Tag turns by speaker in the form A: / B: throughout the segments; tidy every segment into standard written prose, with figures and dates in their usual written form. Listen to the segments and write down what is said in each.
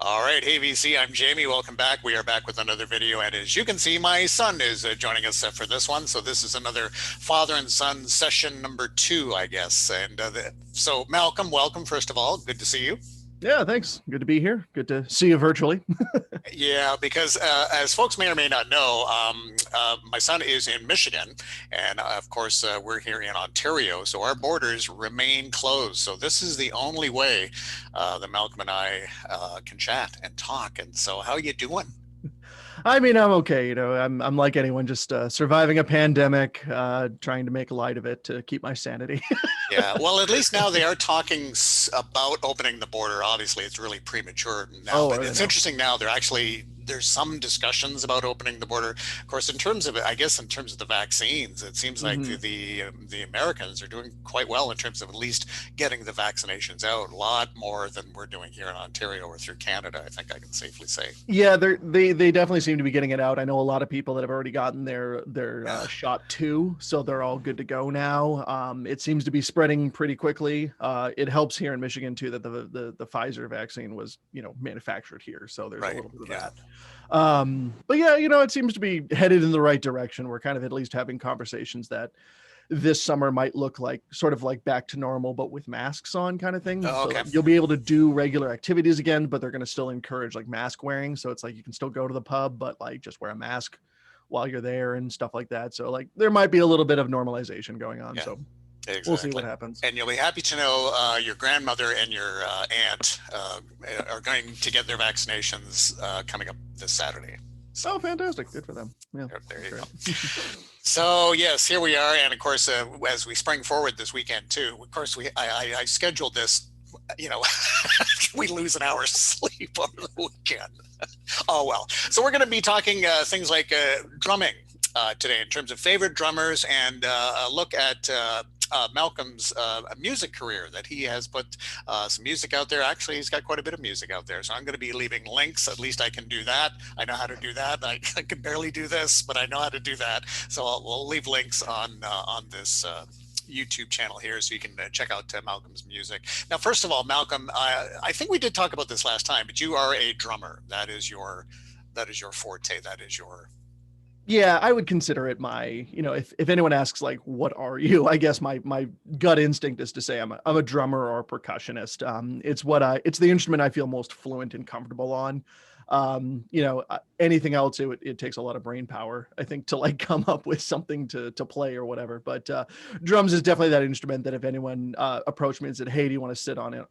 A: All right, hey VC, I'm Jamie. Welcome back. We are back with another video, and as you can see, my son is joining us for this one. So this is another father and son session number two, I guess. So Malcolm, welcome first of all. Good to see you.
B: Yeah, thanks. Good to be here. Good to see you virtually.
A: Yeah, because as folks may or may not know, my son is in Michigan, and of course we're here in Ontario, so our borders remain closed. So this is the only way that Malcolm and I can chat and talk. And so, how you doing?
B: I mean, I'm okay. I'm like anyone, just surviving a pandemic, trying to make light of it to keep my sanity.
A: Yeah, well, at least now they are talking about opening the border. Obviously, it's really premature now,
B: Oh,
A: but
B: are they
A: it's
B: now?
A: interesting now. There's some discussions about opening the border. Of course, in terms of, I guess, in terms of the vaccines, it seems like
B: Hmm.
A: the Americans are doing quite well in terms of at least getting the vaccinations out. A lot more than we're doing here in Ontario or through Canada, I think I can safely say.
B: Yeah, they definitely seem to be getting it out. I know a lot of people that have already gotten their
A: Yeah.
B: shot too, so they're all good to go now. It seems to be spreading pretty quickly. It helps here in Michigan too that the Pfizer vaccine was manufactured here, so there's a
A: Right.
B: little bit of
A: Yeah.
B: that. But yeah, it seems to be headed in the right direction. We're kind of at least having conversations that this summer might look like sort of like back to normal, but with masks on kind of thing.
A: Oh,
B: So
A: okay.
B: like, you'll be able to do regular activities again, but they're going to still encourage like mask wearing. So it's like you can still go to the pub, but like just wear a mask while you're there and stuff like that. So like there might be a little bit of normalization going on.
A: Yeah.
B: So we'll see
A: Exactly.
B: what happens.
A: And you'll be happy to know your grandmother and your aunt are going to get their vaccinations coming up this Saturday. So
B: Oh, fantastic. Good for them. Yeah,
A: there
B: that's
A: you go.
B: great.
A: So yes, here we are, and of course, as we spring forward this weekend too. Of course, I scheduled this. You know, we lose an hour's sleep over the weekend. Oh well. So we're going to be talking things like drumming today in terms of favorite drummers and a look at Malcolm's music career that he has put some music out there. Actually, he's got quite a bit of music out there. So I'm going to be leaving links. At least I can do that. I know how to do that. I can barely do this, but I know how to do that. So we'll leave links on this YouTube channel here so you can check out Malcolm's music. Now, first of all, Malcolm, I think we did talk about this last time, but you are a drummer. That is your forte. That is your
B: Yeah, I would consider it my, if anyone asks like, what are you? I guess my gut instinct is to say I'm a drummer or a percussionist. It's the instrument I feel most fluent and comfortable on. Anything else, it takes a lot of brain power, I think, to like come up with something to play or whatever. But drums is definitely that instrument that if anyone approached me and said, "Hey, do you want to sit on it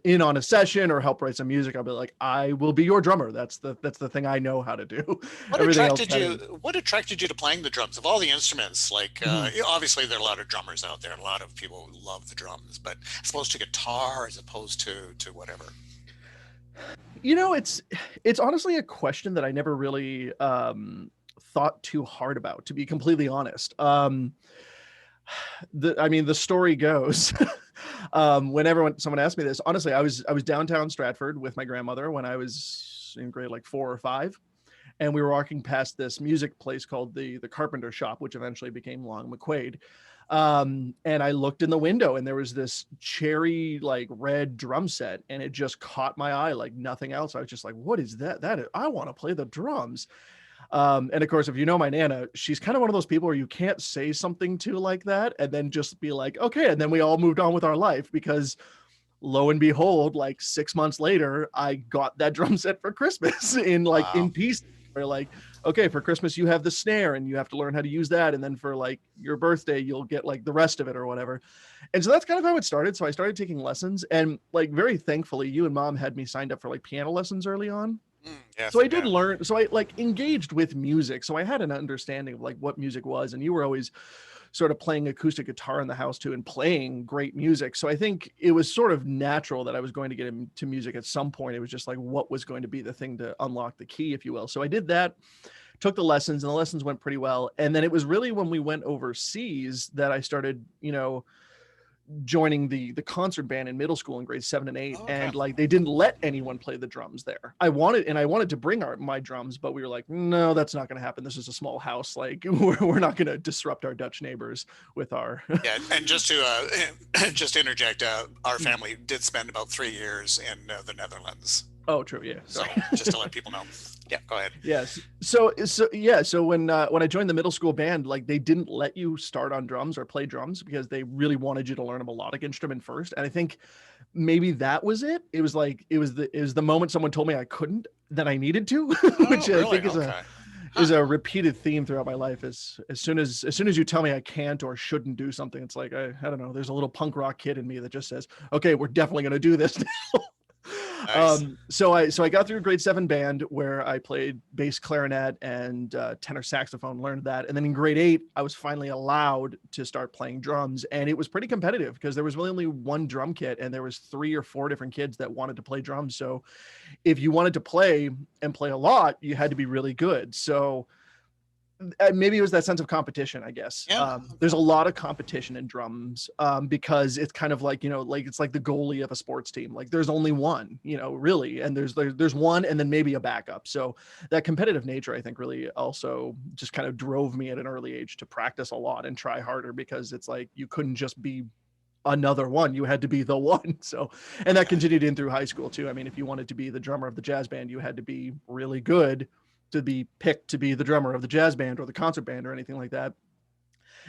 B: in on a session or help write some music?" I'll be like, "I will be your drummer. That's the thing I know how to do."
A: What
B: Everything else
A: attracted
B: kind of.
A: you? What attracted you to playing the drums of all the instruments? Like,
B: Mhm.
A: obviously, there are a lot of drummers out there. A lot of people who love the drums, but as opposed to guitar, as opposed to whatever.
B: It's honestly a question that I never really thought too hard about, to be completely honest. The story goes, whenever someone asked me this, honestly, I was downtown Stratford with my grandmother when I was in grade like 4 or 5, and we were walking past this music place called the Carpenter Shop, which eventually became Long McQuaid. And I looked in the window and there was this cherry like red drum set, and it just caught my eye like nothing else. I was just like, what is that? I want to play the drums. And of course, if you know my Nana, she's kind of one of those people where you can't say something to like that and then just be like, okay. And then we all moved on with our life because lo and behold, like 6 months later, I got that drum set for Christmas
A: Wow.
B: in peace. Where like, okay, for Christmas you have the snare and you have to learn how to use that, and then for like your birthday you'll get like the rest of it or whatever. And so that's kind of how it started. So I started taking lessons, and like very thankfully, you and mom had me signed up for like piano lessons early on.
A: Yes,
B: So
A: I
B: I did
A: did.
B: learn, so I like engaged with music, so I had an understanding of like what music was, and you were always sort of playing acoustic guitar in the house too and playing great music. So I think it was sort of natural that I was going to get into music at some point. It was just like what was going to be the thing to unlock the key, if you will. So I did that, took the lessons, and the lessons went pretty well. And then it was really when we went overseas that I started, joining the concert band in middle school in grade 7 and 8,
A: Oh, okay.
B: and like they didn't let anyone play the drums there. I wanted to bring my drums, but we were like, no, that's not going to happen. This is a small house, like we're not going to disrupt our Dutch neighbors with our.
A: Yeah, and just to just interject, our family did spend about 3 years in the Netherlands.
B: Oh, true. Yeah.
A: So
B: Sorry.
A: just to let people know. Yeah, go ahead.
B: Yes. So when I joined the middle school band, like they didn't let you start on drums or play drums because they really wanted you to learn a melodic instrument first. And I think maybe that was it. It was like it was the moment someone told me I couldn't that I needed to,
A: Oh,
B: which I
A: really?
B: think
A: Okay. Huh.
B: is a repeated theme throughout my life. As soon as you tell me I can't or shouldn't do something, it's like I don't know. There's a little punk rock kid in me that just says, "Okay, we're definitely going to do this now."
A: Nice.
B: So I got through grade 7 band where I played bass clarinet and tenor saxophone, learned that. And then in grade 8, I was finally allowed to start playing drums. And it was pretty competitive because there was really only one drum kit and there was 3 or 4 different kids that wanted to play drums. So if you wanted to play and play a lot, you had to be really good. So maybe it was that sense of competition, I guess.
A: Yeah.
B: There's a lot of competition in drums because it's kind of like, like it's like the goalie of a sports team. Like there's only one, really, and there's one and then maybe a backup. So that competitive nature, I think, really also just kind of drove me at an early age to practice a lot and try harder because it's like you couldn't just be another one, you had to be the one. So, and that continued in through high school too. I mean, if you wanted to be the drummer of the jazz band, you had to be really good to be picked to be the drummer of the jazz band or the concert band or anything like that.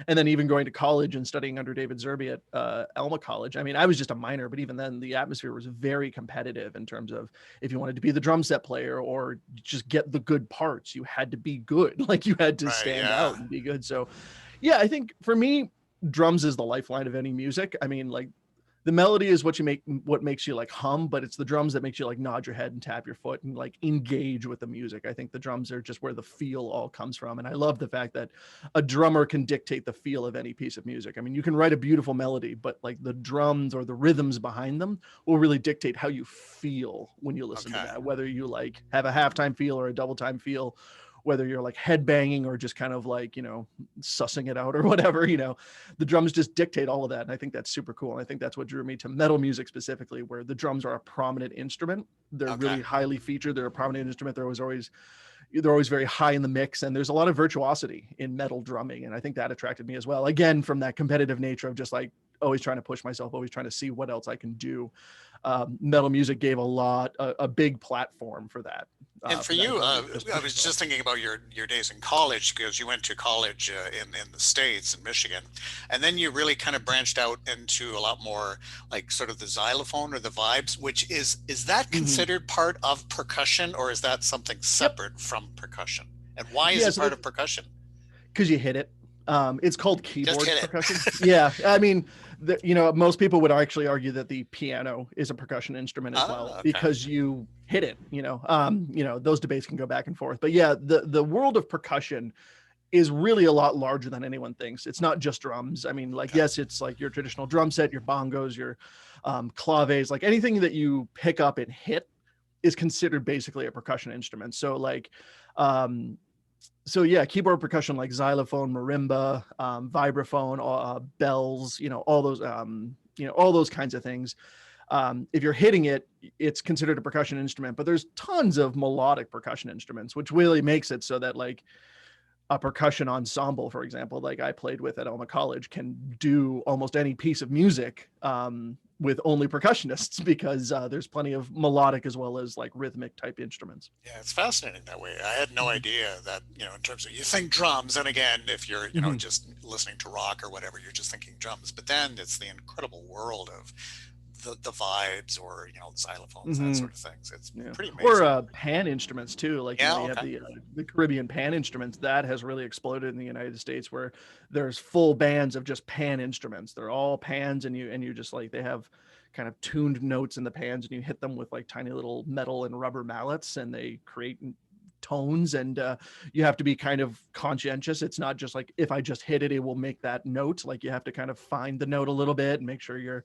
B: And then even going to college and studying under David Zerby at Alma College. I mean, I was just a minor, but even then the atmosphere was very competitive in terms of if you wanted to be the drum set player or just get the good parts, you had to be good. Like you had to
A: Right.
B: stand
A: Yeah.
B: out and be good. So yeah, I think for me, drums is the lifeline of any music. I mean, like the melody is what makes you like hum, but it's the drums that makes you like nod your head and tap your foot and like engage with the music. I think the drums are just where the feel all comes from. And I love the fact that a drummer can dictate the feel of any piece of music. I mean, you can write a beautiful melody, but like the drums or the rhythms behind them will really dictate how you feel when you listen to
A: Okay.
B: that, whether you like have a halftime feel or a double time feel, whether you're like head banging or just kind of like, sussing it out or whatever, the drums just dictate all of that. And I think that's super cool. And I think that's what drew me to metal music specifically, where the drums are a prominent instrument. They're
A: Okay.
B: really highly featured. They're a prominent instrument. They're always very high in the mix. And there's a lot of virtuosity in metal drumming. And I think that attracted me as well. Again, from that competitive nature of just like always trying to push myself, always trying to see what else I can do. Metal music gave a big platform for that.
A: And for
B: For that
A: you,
B: ability to
A: I
B: push
A: was
B: yourself.
A: just thinking about your days in college because you went to college in the States in Michigan, and then you really kind of branched out into a lot more like sort of the xylophone or the vibes, which is that
B: Mhm.
A: considered part of percussion or is that something
B: Yep.
A: separate from percussion? And why is
B: Yeah.
A: it
B: So
A: part of percussion?
B: because you hit it. It's called
A: Just
B: keyboard
A: hit
B: percussion.
A: it.
B: Yeah, I mean, most people would actually argue that the piano is a percussion instrument as well
A: Ah, okay.
B: because you hit it. Those debates can go back and forth. But yeah, the world of percussion is really a lot larger than anyone thinks. It's not just drums. I mean, like,
A: Okay.
B: yes, it's like your traditional drum set, your bongos, your claves, like anything that you pick up and hit is considered basically a percussion instrument. So like, um, so yeah, keyboard percussion like xylophone, marimba, vibraphone, bells, all those kinds of things. If you're hitting it, it's considered a percussion instrument, but there's tons of melodic percussion instruments, which really makes it so that like a percussion ensemble, for example, like I played with at Alma College, can do almost any piece of music with only percussionists because there's plenty of melodic as well as like rhythmic type instruments.
A: Yeah, it's fascinating that way. I had no
B: Mhm.
A: idea that, in terms of you think drums, and again, if you're,
B: Mhm.
A: just listening to rock or whatever, you're just thinking drums. But then it's the incredible world of the vibes or, xylophones, that
B: Mhm.
A: sort of things. It's
B: Yeah.
A: pretty
B: Or
A: amazing.
B: pan instruments too. Like,
A: Yeah,
B: you have
A: okay.
B: the Caribbean pan instruments that has really exploded in the United States where there's full bands of just pan instruments. They're all pans and you just like they have kind of tuned notes in the pans and you hit them with like tiny little metal and rubber mallets and they create tones and you have to be kind of conscientious. It's not just like if I just hit it, it will make that note. Like you have to kind of find the note a little bit and make sure you're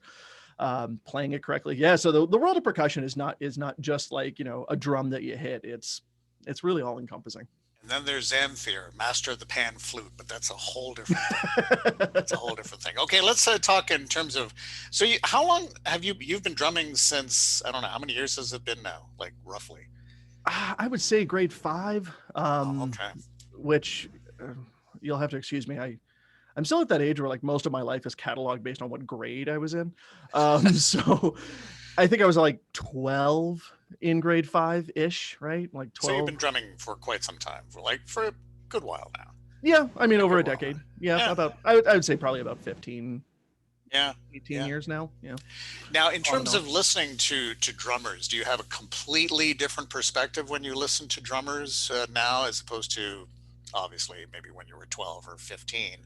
B: playing it correctly. Yeah. So the world of percussion is not just like, a drum that you hit. It's really all encompassing.
A: And then there's Zamfir, master of the pan flute, but that's a whole different thing. That's a whole different thing. Okay, let's talk in terms of. So, how long have you've been drumming since? I don't know how many years has it been now, like roughly.
B: I would say grade 5,
A: Oh, okay.
B: which uh, you'll have to excuse me. I'm still at that age where like most of my life is cataloged based on what grade I was in. So I think I was like 12 in grade 5-ish, right? Like
A: So you've
B: 12.
A: been drumming for quite some time, for a good while now.
B: Yeah, I mean
A: A
B: over
A: good
B: a
A: while.
B: decade. Yeah,
A: Yeah,
B: about I would say probably about 15,
A: yeah,
B: 18
A: yeah.
B: years now. Yeah,
A: Now, in
B: on and
A: terms
B: off.
A: of listening to drummers, do you have a completely different perspective when you listen to drummers now, as opposed to obviously maybe when you were 12 or 15?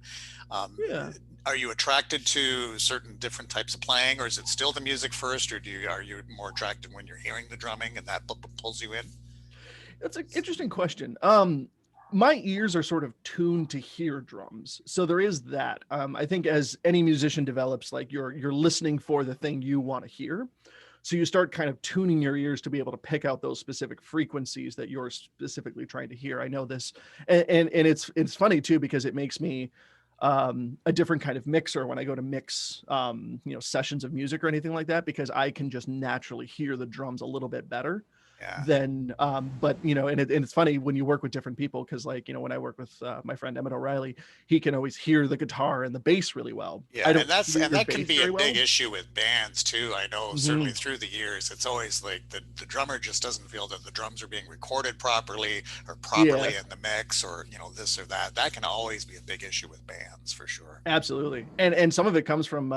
A: Um,
B: Yeah.
A: are you attracted to certain different types of playing, or is it still the music first, or are you more attracted when you're hearing the drumming and that pulls you in?
B: That's an interesting question. My ears are sort of tuned to hear drums, so there is that. I think as any musician develops, like you're listening for the thing you want to hear, so you start kind of tuning your ears to be able to pick out those specific frequencies that you're specifically trying to hear. I know this, and it's funny too because it makes me a different kind of mixer when I go to mix sessions of music or anything like that, because I can just naturally hear the drums a little bit better
A: Yeah.
B: then but and it's funny when you work with different people, because like when I work with my friend Emmett O'Reilly, he can always hear the guitar and the bass really well. I
A: Yeah,
B: don't hear
A: and that can
B: bass
A: be a
B: very
A: big
B: well.
A: issue with bands too. I know certainly
B: Hmm.
A: through the years, it's always like the drummer just doesn't feel that the drums are being recorded properly or
B: Yeah,
A: properly in the mix, or this or that. That can always be a big issue with bands for sure.
B: absolutely. And some of it comes from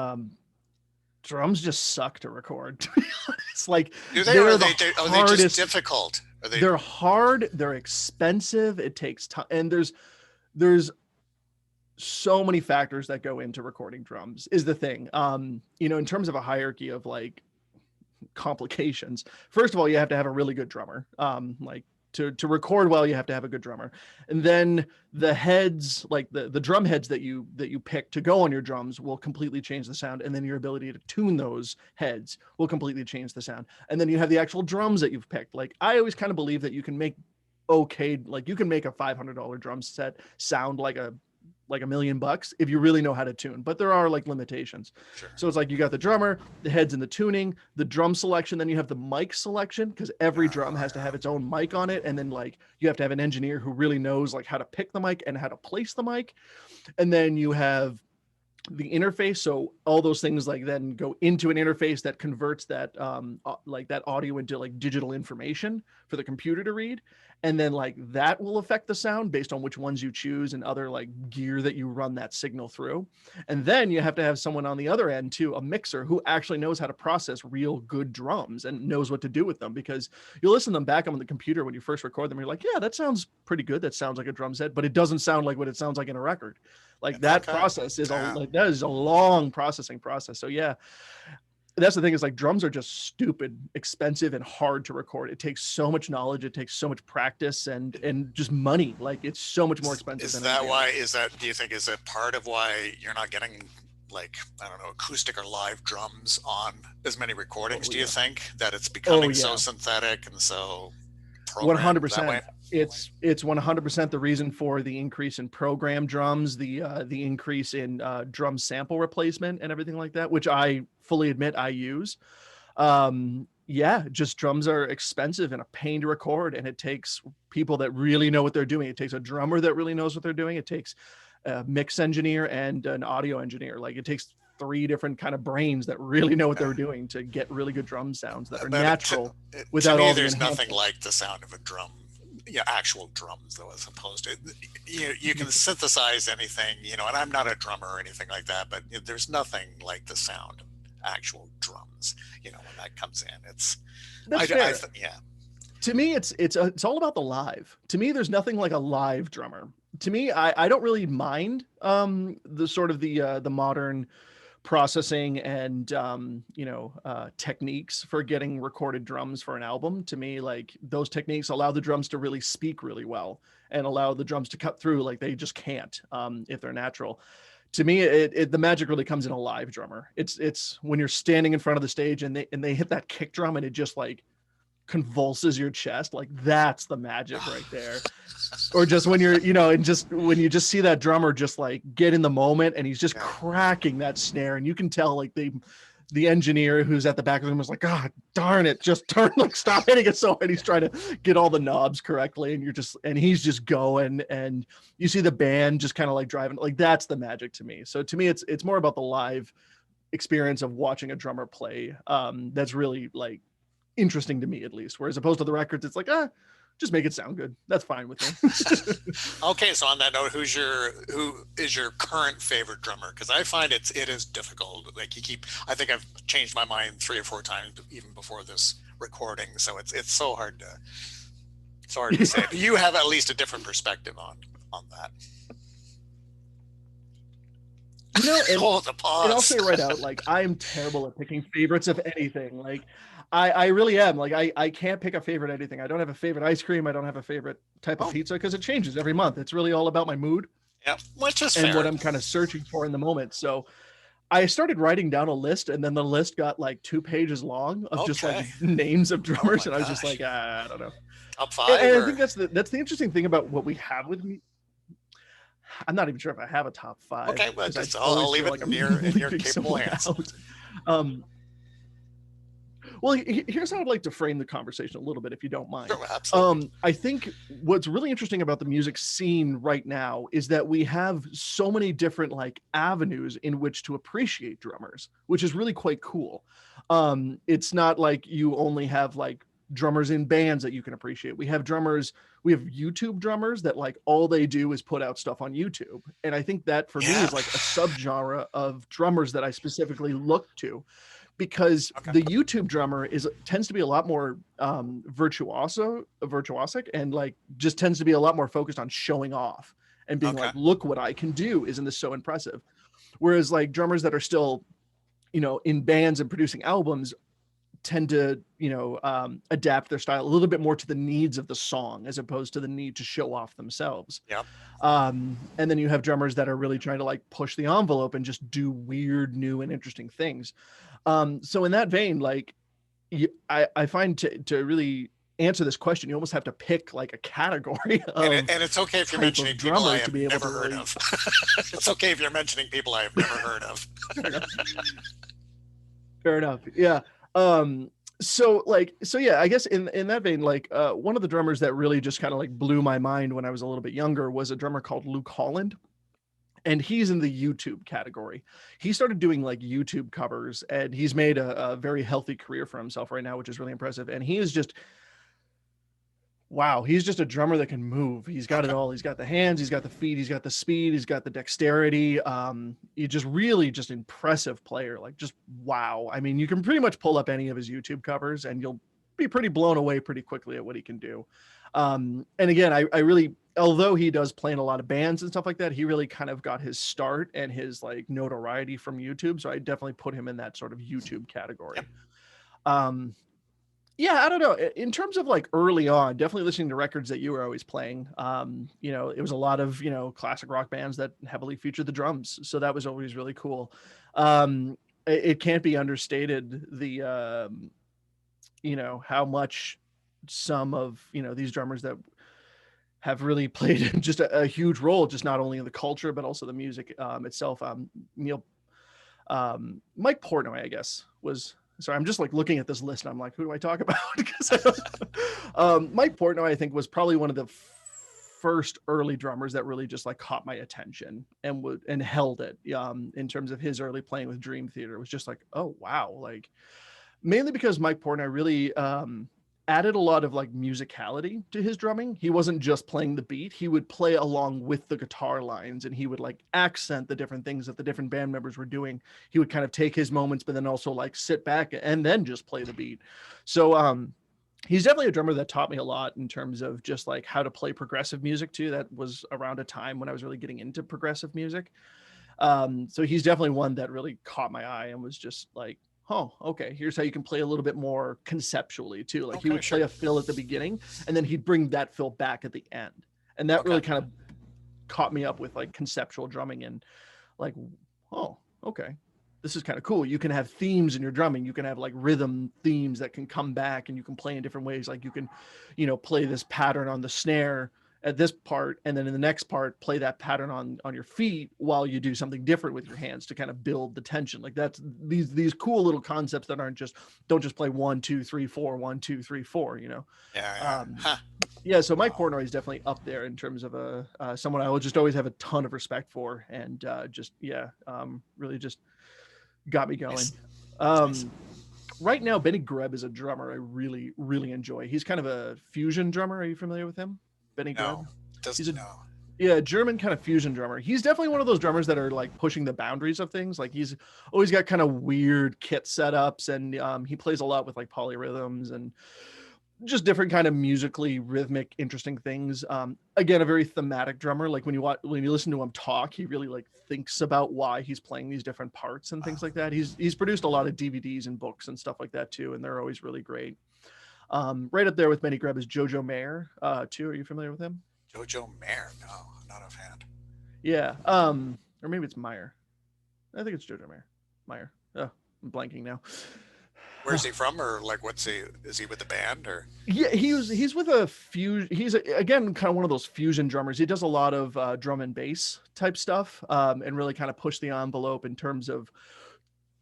B: drums just suck to record, to be honest. Like
A: Do they, or
B: they're the
A: are they just
B: hardest.
A: difficult? Are they?
B: They're hard, they're expensive, it takes time, and there's so many factors that go into recording drums is the thing. In terms of a hierarchy of like complications. First of all, you have to have a really good drummer. Like to record well, you have to have a good drummer. And then the heads, like the drum heads that you pick to go on your drums will completely change the sound. And then your ability to tune those heads will completely change the sound. And then you have the actual drums that you've picked. Like I always kind of believe that you can make like you can make a $500 drum set sound like $1 million if you really know how to tune, but there are like limitations.
A: Sure.
B: So it's like you got the drummer, the heads and the tuning, the drum selection, then you have the mic selection, because every drum has to have its own mic on it, and then like you have to have an engineer who really knows like how to pick the mic and how to place the mic. And then you have the interface, so all those things like then go into an interface that converts that like that audio into like digital information for the computer to read, and then like that will affect the sound based on which ones you choose and other like gear that you run that signal through. And then you have to have someone on the other end too, a mixer who actually knows how to process real good drums and knows what to do with them, because you'll listen to them back on the computer when you first record them, you're like, yeah, that sounds pretty good, that sounds like a drum set, but it doesn't sound like what it sounds like in a record. Like that
A: Okay.
B: process is
A: Yeah.
B: that is a long processing process. So yeah, that's the thing, is like drums are just stupid expensive and hard to record. It takes so much knowledge, it takes so much practice and just money. Like it's so much more expensive
A: Is
B: than
A: that
B: anything else.
A: why? Do you think, is that part of why you're not getting, like, I don't know, acoustic or live drums on as many recordings?
B: Oh
A: Do you
B: yeah.
A: think that it's
B: Oh
A: becoming so
B: yeah.
A: synthetic and so programmed that way?
B: 100%. It's 100% the reason for the increase in program drums, the increase in drum sample replacement and everything like that, which I fully admit I use. Yeah, just drums are expensive and a pain to record, and it takes people that really know what they're doing. It takes a drummer that really knows what they're doing. It takes a mix engineer and an audio engineer. Like it takes three different kind of brains that really know what
A: Yeah.
B: they're doing to get really good drum sounds that are
A: But
B: natural
A: to
B: without
A: me,
B: all the
A: there's nothing
B: enhancements.
A: like the sound of a drum. Yeah, actual drums though, as opposed to, you can synthesize anything, and I'm not a drummer or anything like that, but there's nothing like the sound of actual drums. When that comes in,
B: That's fair.
A: yeah,
B: To me, it's all about the live. To me, there's nothing like a live drummer. To me, I don't really mind the sort of the modern processing and techniques for getting recorded drums for an album. To me, like those techniques allow the drums to really speak really well and allow the drums to cut through like they just can't if they're natural. To me, the magic really comes in a live drummer. It's when you're standing in front of the stage and they hit that kick drum and it just like convulses your chest. Like that's the magic right there. Or just when you're and just when you just see that drummer just like get in the moment and he's just
A: yeah.
B: cracking that snare, and you can tell like the engineer who's at the back of him was like, God darn it, just turn, like stop hitting it so hard. He's trying to get all the knobs correctly, and he's just going, and you see the band just kind of like driving. Like that's the magic to me. So to me, it's more about the live experience of watching a drummer play that's really like interesting to me, at least. Whereas opposed to the records, it's like, just make it sound good. That's fine with me.
A: Okay, so on that note, who is your current favorite drummer? Because I find it is difficult. Like I think I've changed my mind 3 or 4 times even before this recording. So it's so hard to say. But you have at least a different perspective on that.
B: You know,
A: the pause.
B: And I'll say right out, like, I'm terrible at picking favorites of anything. Like, I really am. Like, I can't pick a favorite anything. I don't have a favorite ice cream. I don't have a favorite type of pizza because it changes every month. It's really all about my mood.
A: Yeah, which is
B: and
A: fair.
B: What I'm kind of searching for in the moment. So I started writing down a list, and then the list got like 2 pages long of just like names of drummers, and I was just like, I don't know.
A: Top 5.
B: And I think that's the interesting thing about what we have with me. I'm not even sure if I have a top 5.
A: Okay, well, I'll leave it in your capable hands.
B: Well, here's how I'd like to frame the conversation a little bit, if you don't mind.
A: Sure, absolutely.
B: I think what's really interesting about the music scene right now is that we have so many different like avenues in which to appreciate drummers, which is really quite cool. It's not like you only have like drummers in bands that you can appreciate. We have YouTube drummers that like all they do is put out stuff on YouTube. And I think that for me is like a subgenre of drummers that I specifically look to, because the YouTube drummer tends to be a lot more virtuosic, and like just tends to be a lot more focused on showing off and being like, look what I can do. Isn't this so impressive? Whereas like drummers that are still, in bands and producing albums tend to, adapt their style a little bit more to the needs of the song as opposed to the need to show off themselves.
A: Yep.
B: And then you have drummers that are really trying to like push the envelope and just do weird, new and interesting things. So in that vein, like I find to really answer this question, you almost have to pick like a category of
A: and it's okay if you're mentioning people I have never heard of. It's okay if you're mentioning people I have never heard of.
B: Fair enough. Yeah. So yeah, I guess in that vein, like one of the drummers that really just kind of like blew my mind when I was a little bit younger was a drummer called Holland. And he's in the YouTube category. He started doing like YouTube covers, and he's made a very healthy career for himself right now, which is really impressive. And he is just, wow, he's just a drummer that can move. He's got it all. He's got the hands, he's got the feet, he's got the speed, he's got the dexterity. He's just really just impressive player. Like just wow. I mean, you can pretty much pull up any of his YouTube covers and you'll be pretty blown away pretty quickly at what he can do. And again, I really, although he does play in a lot of bands and stuff like that, he really kind of got his start and his like notoriety from YouTube. So I definitely put him in that sort of YouTube category. Yeah, I don't know. In terms of like early on, definitely listening to records that you were always playing. It was a lot of, classic rock bands that heavily featured the drums. So that was always really cool. It can't be understated the, how much some of, these drummers that have really played just a huge role, just not only in the culture, but also the music itself. Mike Portnoy, I guess, was, sorry, I'm just like looking at this list and I'm like, who do I talk about? Because Mike Portnoy, I think, was probably one of the first early drummers that really just like caught my attention and held it in terms of his early playing with Dream Theater. It was just like, oh, wow. Like mainly because Mike Portnoy really added a lot of like musicality to his drumming. He wasn't just playing the beat. He would play along with the guitar lines, and he would like accent the different things that the different band members were doing. He would kind of take his moments, but then also like sit back and then just play the beat. So he's definitely a drummer that taught me a lot in terms of just like how to play progressive music too. That was around a time when I was really getting into progressive music. So he's definitely one that really caught my eye and was just like, oh, okay, here's how you can play a little bit more conceptually too. Like he would play a fill at the beginning and then he'd bring that fill back at the end. And that really kind of caught me up with like conceptual drumming and like, oh, okay, this is kind of cool. You can have themes in your drumming. You can have like rhythm themes that can come back and you can play in different ways. Like you can, play this pattern on the snare at this part, and then in the next part, play that pattern on your feet while you do something different with your hands to kind of build the tension. Like that's these cool little concepts that don't just play 1, 2, 3, 4, 1, 2, 3, 4, Yeah. So Mike Portnoy is definitely up there in terms of someone I will just always have a ton of respect for, and really just got me going.
A: Nice. Nice.
B: Um, right now, Benny Greb is a drummer I really, really enjoy. He's kind of a fusion drummer. Are you familiar with him? Benny
A: No,
B: Greb? He's
A: does
B: a
A: no.
B: yeah, German kind of fusion drummer. He's definitely one of those drummers that are like pushing the boundaries of things. Like he's always got kind of weird kit setups, and he plays a lot with like polyrhythms and just different kind of musically rhythmic, interesting things. Again, a very thematic drummer. Like when you listen to him talk, he really like thinks about why he's playing these different parts and things like that. He's produced a lot of DVDs and books and stuff like that too, and they're always really great. Right up there with Benny Greb is Jojo Mayer, too. Are you familiar with him?
A: Jojo Mayer. No, not offhand.
B: Yeah. Or maybe it's Meyer. I think it's Jojo Mayer. Meyer. Oh, I'm blanking now.
A: Where's he from, or like, what's he? Is he with the band, or?
B: Yeah, he's with a fusion. Again kind of one of those fusion drummers. He does a lot of drum and bass type stuff, and really kind of push the envelope in terms of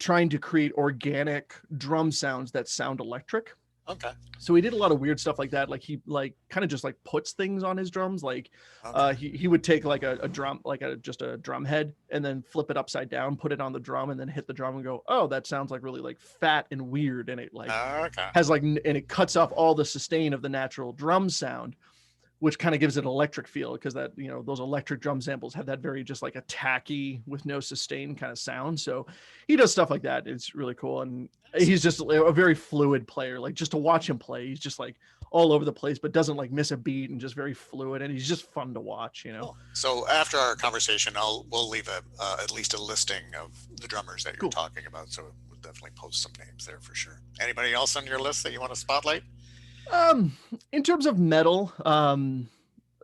B: trying to create organic drum sounds that sound electric.
A: Okay.
B: So he did a lot of weird stuff like that. Like he like kind of just like puts things on his drums. Like
A: Okay.
B: he would take like a drum, like just a drum head, and then flip it upside down, put it on the drum, and then hit the drum and go, oh, that sounds like really like fat and weird. And it like
A: Okay.
B: has like, and it cuts off all the sustain of the natural drum sound, which kind of gives it an electric feel, because that, you know, those electric drum samples have that very just like a tacky with no sustain kind of sound. So he does stuff like that. It's really cool. And he's just a very fluid player. Like just to watch him play, he's just like all over the place, but doesn't like miss a beat, and just very fluid. And he's just fun to watch, you know?
A: Cool. So after our conversation, we'll leave at least a listing of the drummers that you're
B: Cool.
A: talking about. So we'll definitely post some names there for sure. Anybody else on your list that you want to spotlight?
B: In terms of metal,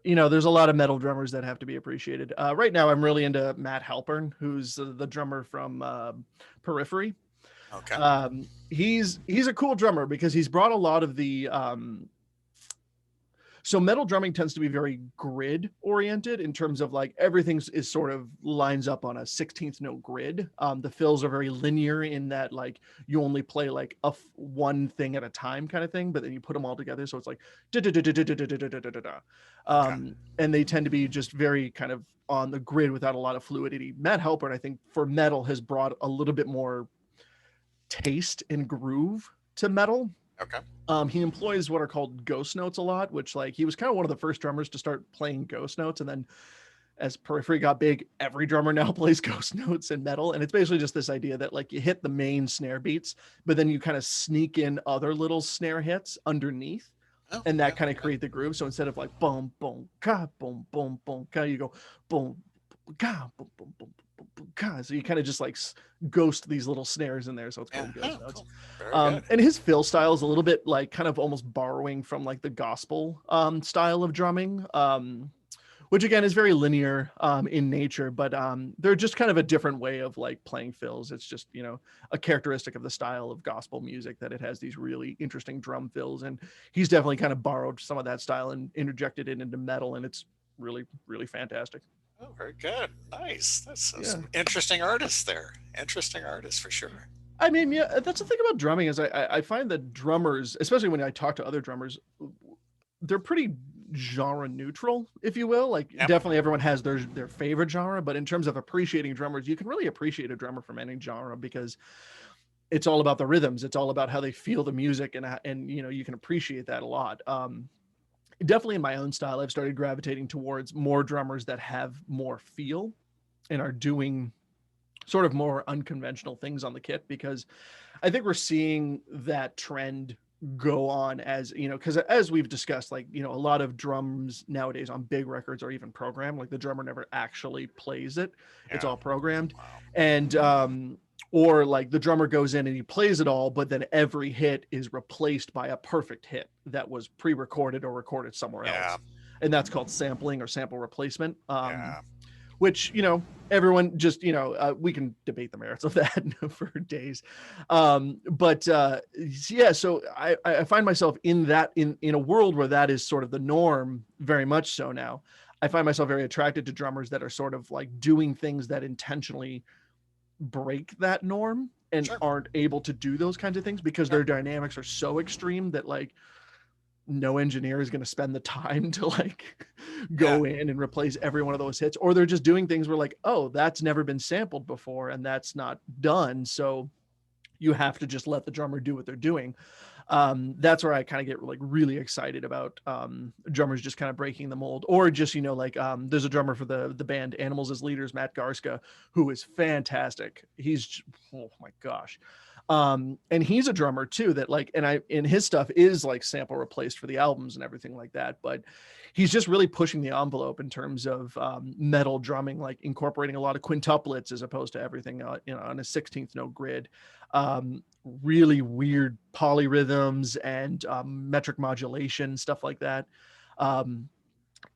B: you know, there's a lot of metal drummers that have to be appreciated. Right now, I'm really into Matt Halpern, who's the drummer from Periphery.
A: Okay.
B: He's a cool drummer because he's brought a lot of the so metal drumming tends to be very grid oriented in terms of like everything is sort of lines up on a 16th note grid. The fills are very linear in that like you only play like one thing at a time kind of thing, but then you put them all together, so it's like and they tend to be just very kind of on the grid without a lot of fluidity. Matt Halpern, I think, for metal has brought a little bit more taste and groove to metal.
A: Okay.
B: He employs what are called ghost notes a lot, which like he was kind of one of the first drummers to start playing ghost notes. And then as Periphery got big, every drummer now plays ghost notes in metal. And it's basically just this idea that like you hit the main snare beats, but then you kind of sneak in other little snare hits underneath.
A: Oh,
B: And that
A: yeah,
B: kind of
A: yeah.
B: create the groove. So instead of like boom, boom, ka, boom, boom, boom, ka, you go boom, ka, boom, boom, boom, boom, boom, ka. So you kind of just like ghost these little snares in there. So it's called
A: Yeah.
B: ghost
A: Oh,
B: notes.
A: cool. Very good.
B: And his fill style is a little bit like kind of almost borrowing from like the gospel style of drumming, which again is very linear in nature, but they're just kind of a different way of like playing fills. It's just, you know, a characteristic of the style of gospel music that it has these really interesting drum fills. And he's definitely kind of borrowed some of that style and interjected it into metal. And it's really, really fantastic.
A: Oh, very good. Nice. That's
B: Yeah.
A: some interesting artists there. Interesting artists for sure.
B: I mean, yeah, that's the thing about drumming is I find that drummers, especially when I talk to other drummers, they're pretty genre neutral, if you will. Like
A: Yep.
B: definitely everyone has their favorite genre, but in terms of appreciating drummers, you can really appreciate a drummer from any genre because it's all about the rhythms. It's all about how they feel the music, and you know, you can appreciate that a lot. Definitely in my own style, I've started gravitating towards more drummers that have more feel and are doing sort of more unconventional things on the kit, because I think we're seeing that trend go on, as you know, because as we've discussed, like, you know, a lot of drums nowadays on big records are even programmed. Like the drummer never actually plays it. It's
A: Yeah.
B: all programmed.
A: Wow.
B: And or like the drummer goes in and he plays it all, but then every hit is replaced by a perfect hit that was pre-recorded or recorded somewhere
A: Yeah.
B: else. And that's called sampling or sample replacement.
A: Yeah.
B: Which, you know, everyone just, you know, we can debate the merits of that for days. Yeah, so I find myself in that, in a world where that is sort of the norm, very much so now. I find myself very attracted to drummers that are sort of like doing things that intentionally break that norm and
A: Sure.
B: aren't able to do those kinds of things because
A: Sure.
B: their dynamics are so extreme that like no engineer is going to spend the time to like go in and replace every one of those hits, or they're just doing things where like, oh, that's never been sampled before and that's not done. So you have to just let the drummer do what they're doing. That's where I kind of get like really excited about drummers just kind of breaking the mold, or just, you know, like there's a drummer for the band Animals as Leaders, Matt Garska, who is fantastic. He's, oh my gosh. And he's a drummer too that like, and his stuff is like sample replaced for the albums and everything like that, but he's just really pushing the envelope in terms of metal drumming, like incorporating a lot of quintuplets as opposed to everything you know, on a 16th note grid. Really weird polyrhythms and metric modulation, stuff like that.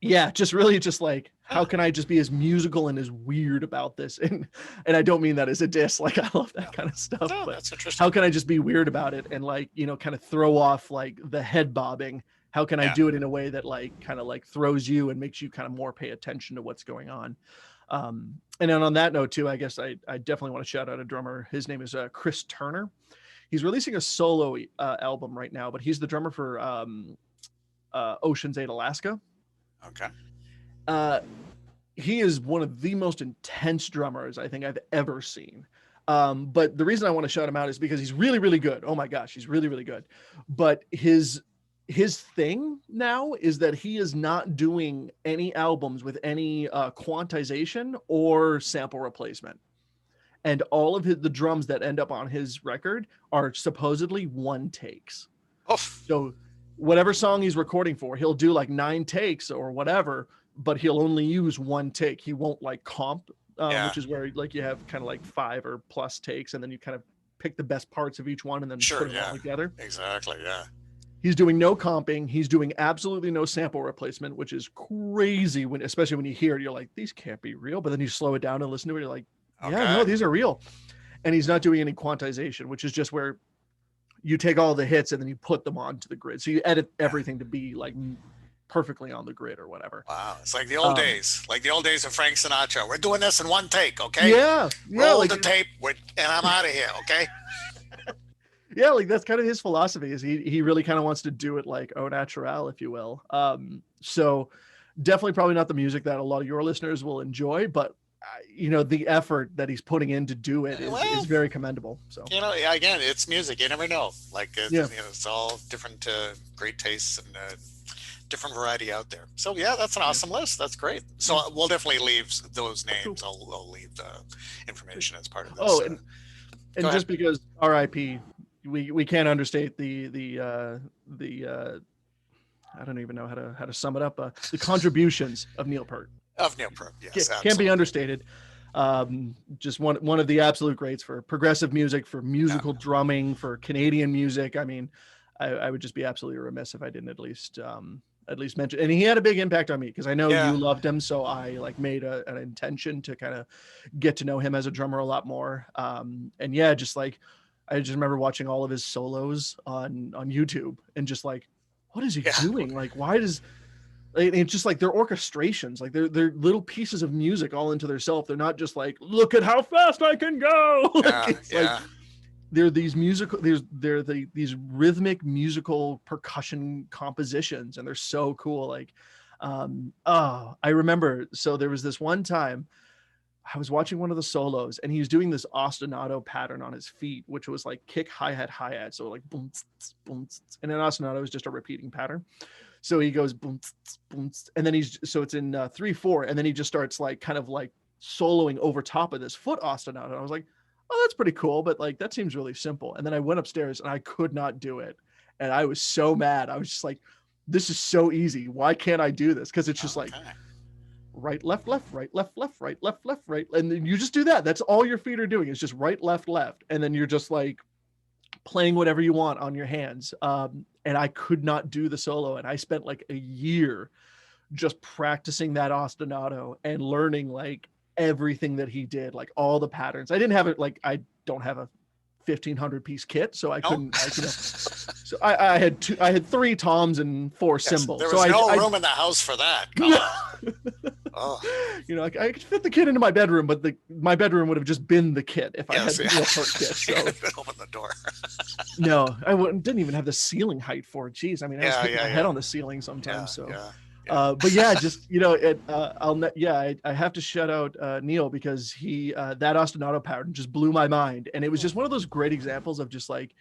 B: Yeah, just really just like, how can I just be as musical and as weird about this? And I don't mean that as a diss, like I love that kind of stuff,
A: No,
B: but
A: that's interesting.
B: how can I just be weird about it and like, you know, kind of throw off like the head bobbing? How can I do it in a way that like kind of like throws you and makes you kind of more pay attention to what's going on? And then on that note too, I guess I definitely want to shout out a drummer. His name is Chris Turner. He's releasing a solo album right now, but he's the drummer for Ocean's 8 Alaska.
A: Okay.
B: He is one of the most intense drummers I think I've ever seen. But the reason I want to shout him out is because he's really, really good. Oh my gosh, he's really, really good. But his thing now is that he is not doing any albums with any quantization or sample replacement. And all of the drums that end up on his record are supposedly one takes.
A: Oh.
B: So whatever song he's recording for, he'll do like 9 takes or whatever, but he'll only use one take. He won't like comp, which is where like you have kind of like 5 or plus takes, and then you kind of pick the best parts of each one and then put them all together.
A: Exactly. Yeah.
B: He's doing no comping. He's doing absolutely no sample replacement, which is crazy when, especially when you hear it, you're like, these can't be real. But then you slow it down and listen to it, you're like, yeah, no, these are real. And he's not doing any quantization, which is just where you take all the hits and then you put them onto the grid. So you edit everything to be like perfectly on the grid or whatever.
A: Wow. It's like the old days, of Frank Sinatra. We're doing this in one take. Okay.
B: Yeah.
A: Roll like the tape and I'm out of here. Okay.
B: Yeah. Like that's kind of his philosophy, is he really kind of wants to do it like au naturel, if you will. So definitely probably not the music that a lot of your listeners will enjoy, but you know, the effort that he's putting in to do it is very commendable. So,
A: you know, again, it's music. You never know. Like, you know, it's all different, great tastes and different variety out there. So yeah, that's an awesome list. That's great. So we'll definitely leave those names. Cool. I'll leave the information as part of this.
B: Oh, and just because RIP, we can't understate the I don't even know how to sum it up. The contributions of Neil Peart.
A: Of Neil Peart, yes,
B: can't be understated. Just one of the absolute greats for progressive music, for musical drumming, for Canadian music. I mean, I would just be absolutely remiss if I didn't at least mention. And he had a big impact on me because I know you loved him, so I like made an intention to kind of get to know him as a drummer a lot more. And yeah, just like I just remember watching all of his solos on YouTube and just like, what is he doing? Like, why does it's just like their orchestrations, like they're little pieces of music all into themselves. They're not just like, look at how fast I can go. Like, they're these musical, they're these rhythmic musical percussion compositions, and they're so cool. Like, I remember, so there was this one time I was watching one of the solos and he was doing this ostinato pattern on his feet, which was like kick, hi-hat. So like boom, boom, and an ostinato is just a repeating pattern. So he goes boom, boom, and then so it's in 3/4, and then he just starts like kind of like soloing over top of this foot ostinato. And I was like, oh, that's pretty cool, but like that seems really simple. And then I went upstairs and I could not do it, and I was so mad. I was just like, this is so easy. Why can't I do this? Because it's just like right, left, right, left, right, left, right, and then you just do that. That's all your feet are doing is just right, left, and then you're just like playing whatever you want on your hands. And I could not do the solo. And I spent like a year just practicing that ostinato and learning like everything that he did, like all the patterns. I didn't have it. Like, I don't have a 1,500 piece kit, so I couldn't, so I had 3 toms and 4 cymbals.
A: There was no room in the house for that. Come on. Oh,
B: You know, like I could fit the kit into my bedroom, but my bedroom would have just been the kit if I had
A: yes.
B: the real part kit. So
A: Open the door.
B: no, didn't even have the ceiling height for it. Jeez, I mean, I was
A: Yeah,
B: hitting
A: yeah,
B: my head
A: yeah,
B: on the ceiling sometimes.
A: yeah,
B: So,
A: yeah, yeah.
B: but yeah, just I have to shout out Neil because he that ostinato pattern just blew my mind, and it was just one of those great examples of just like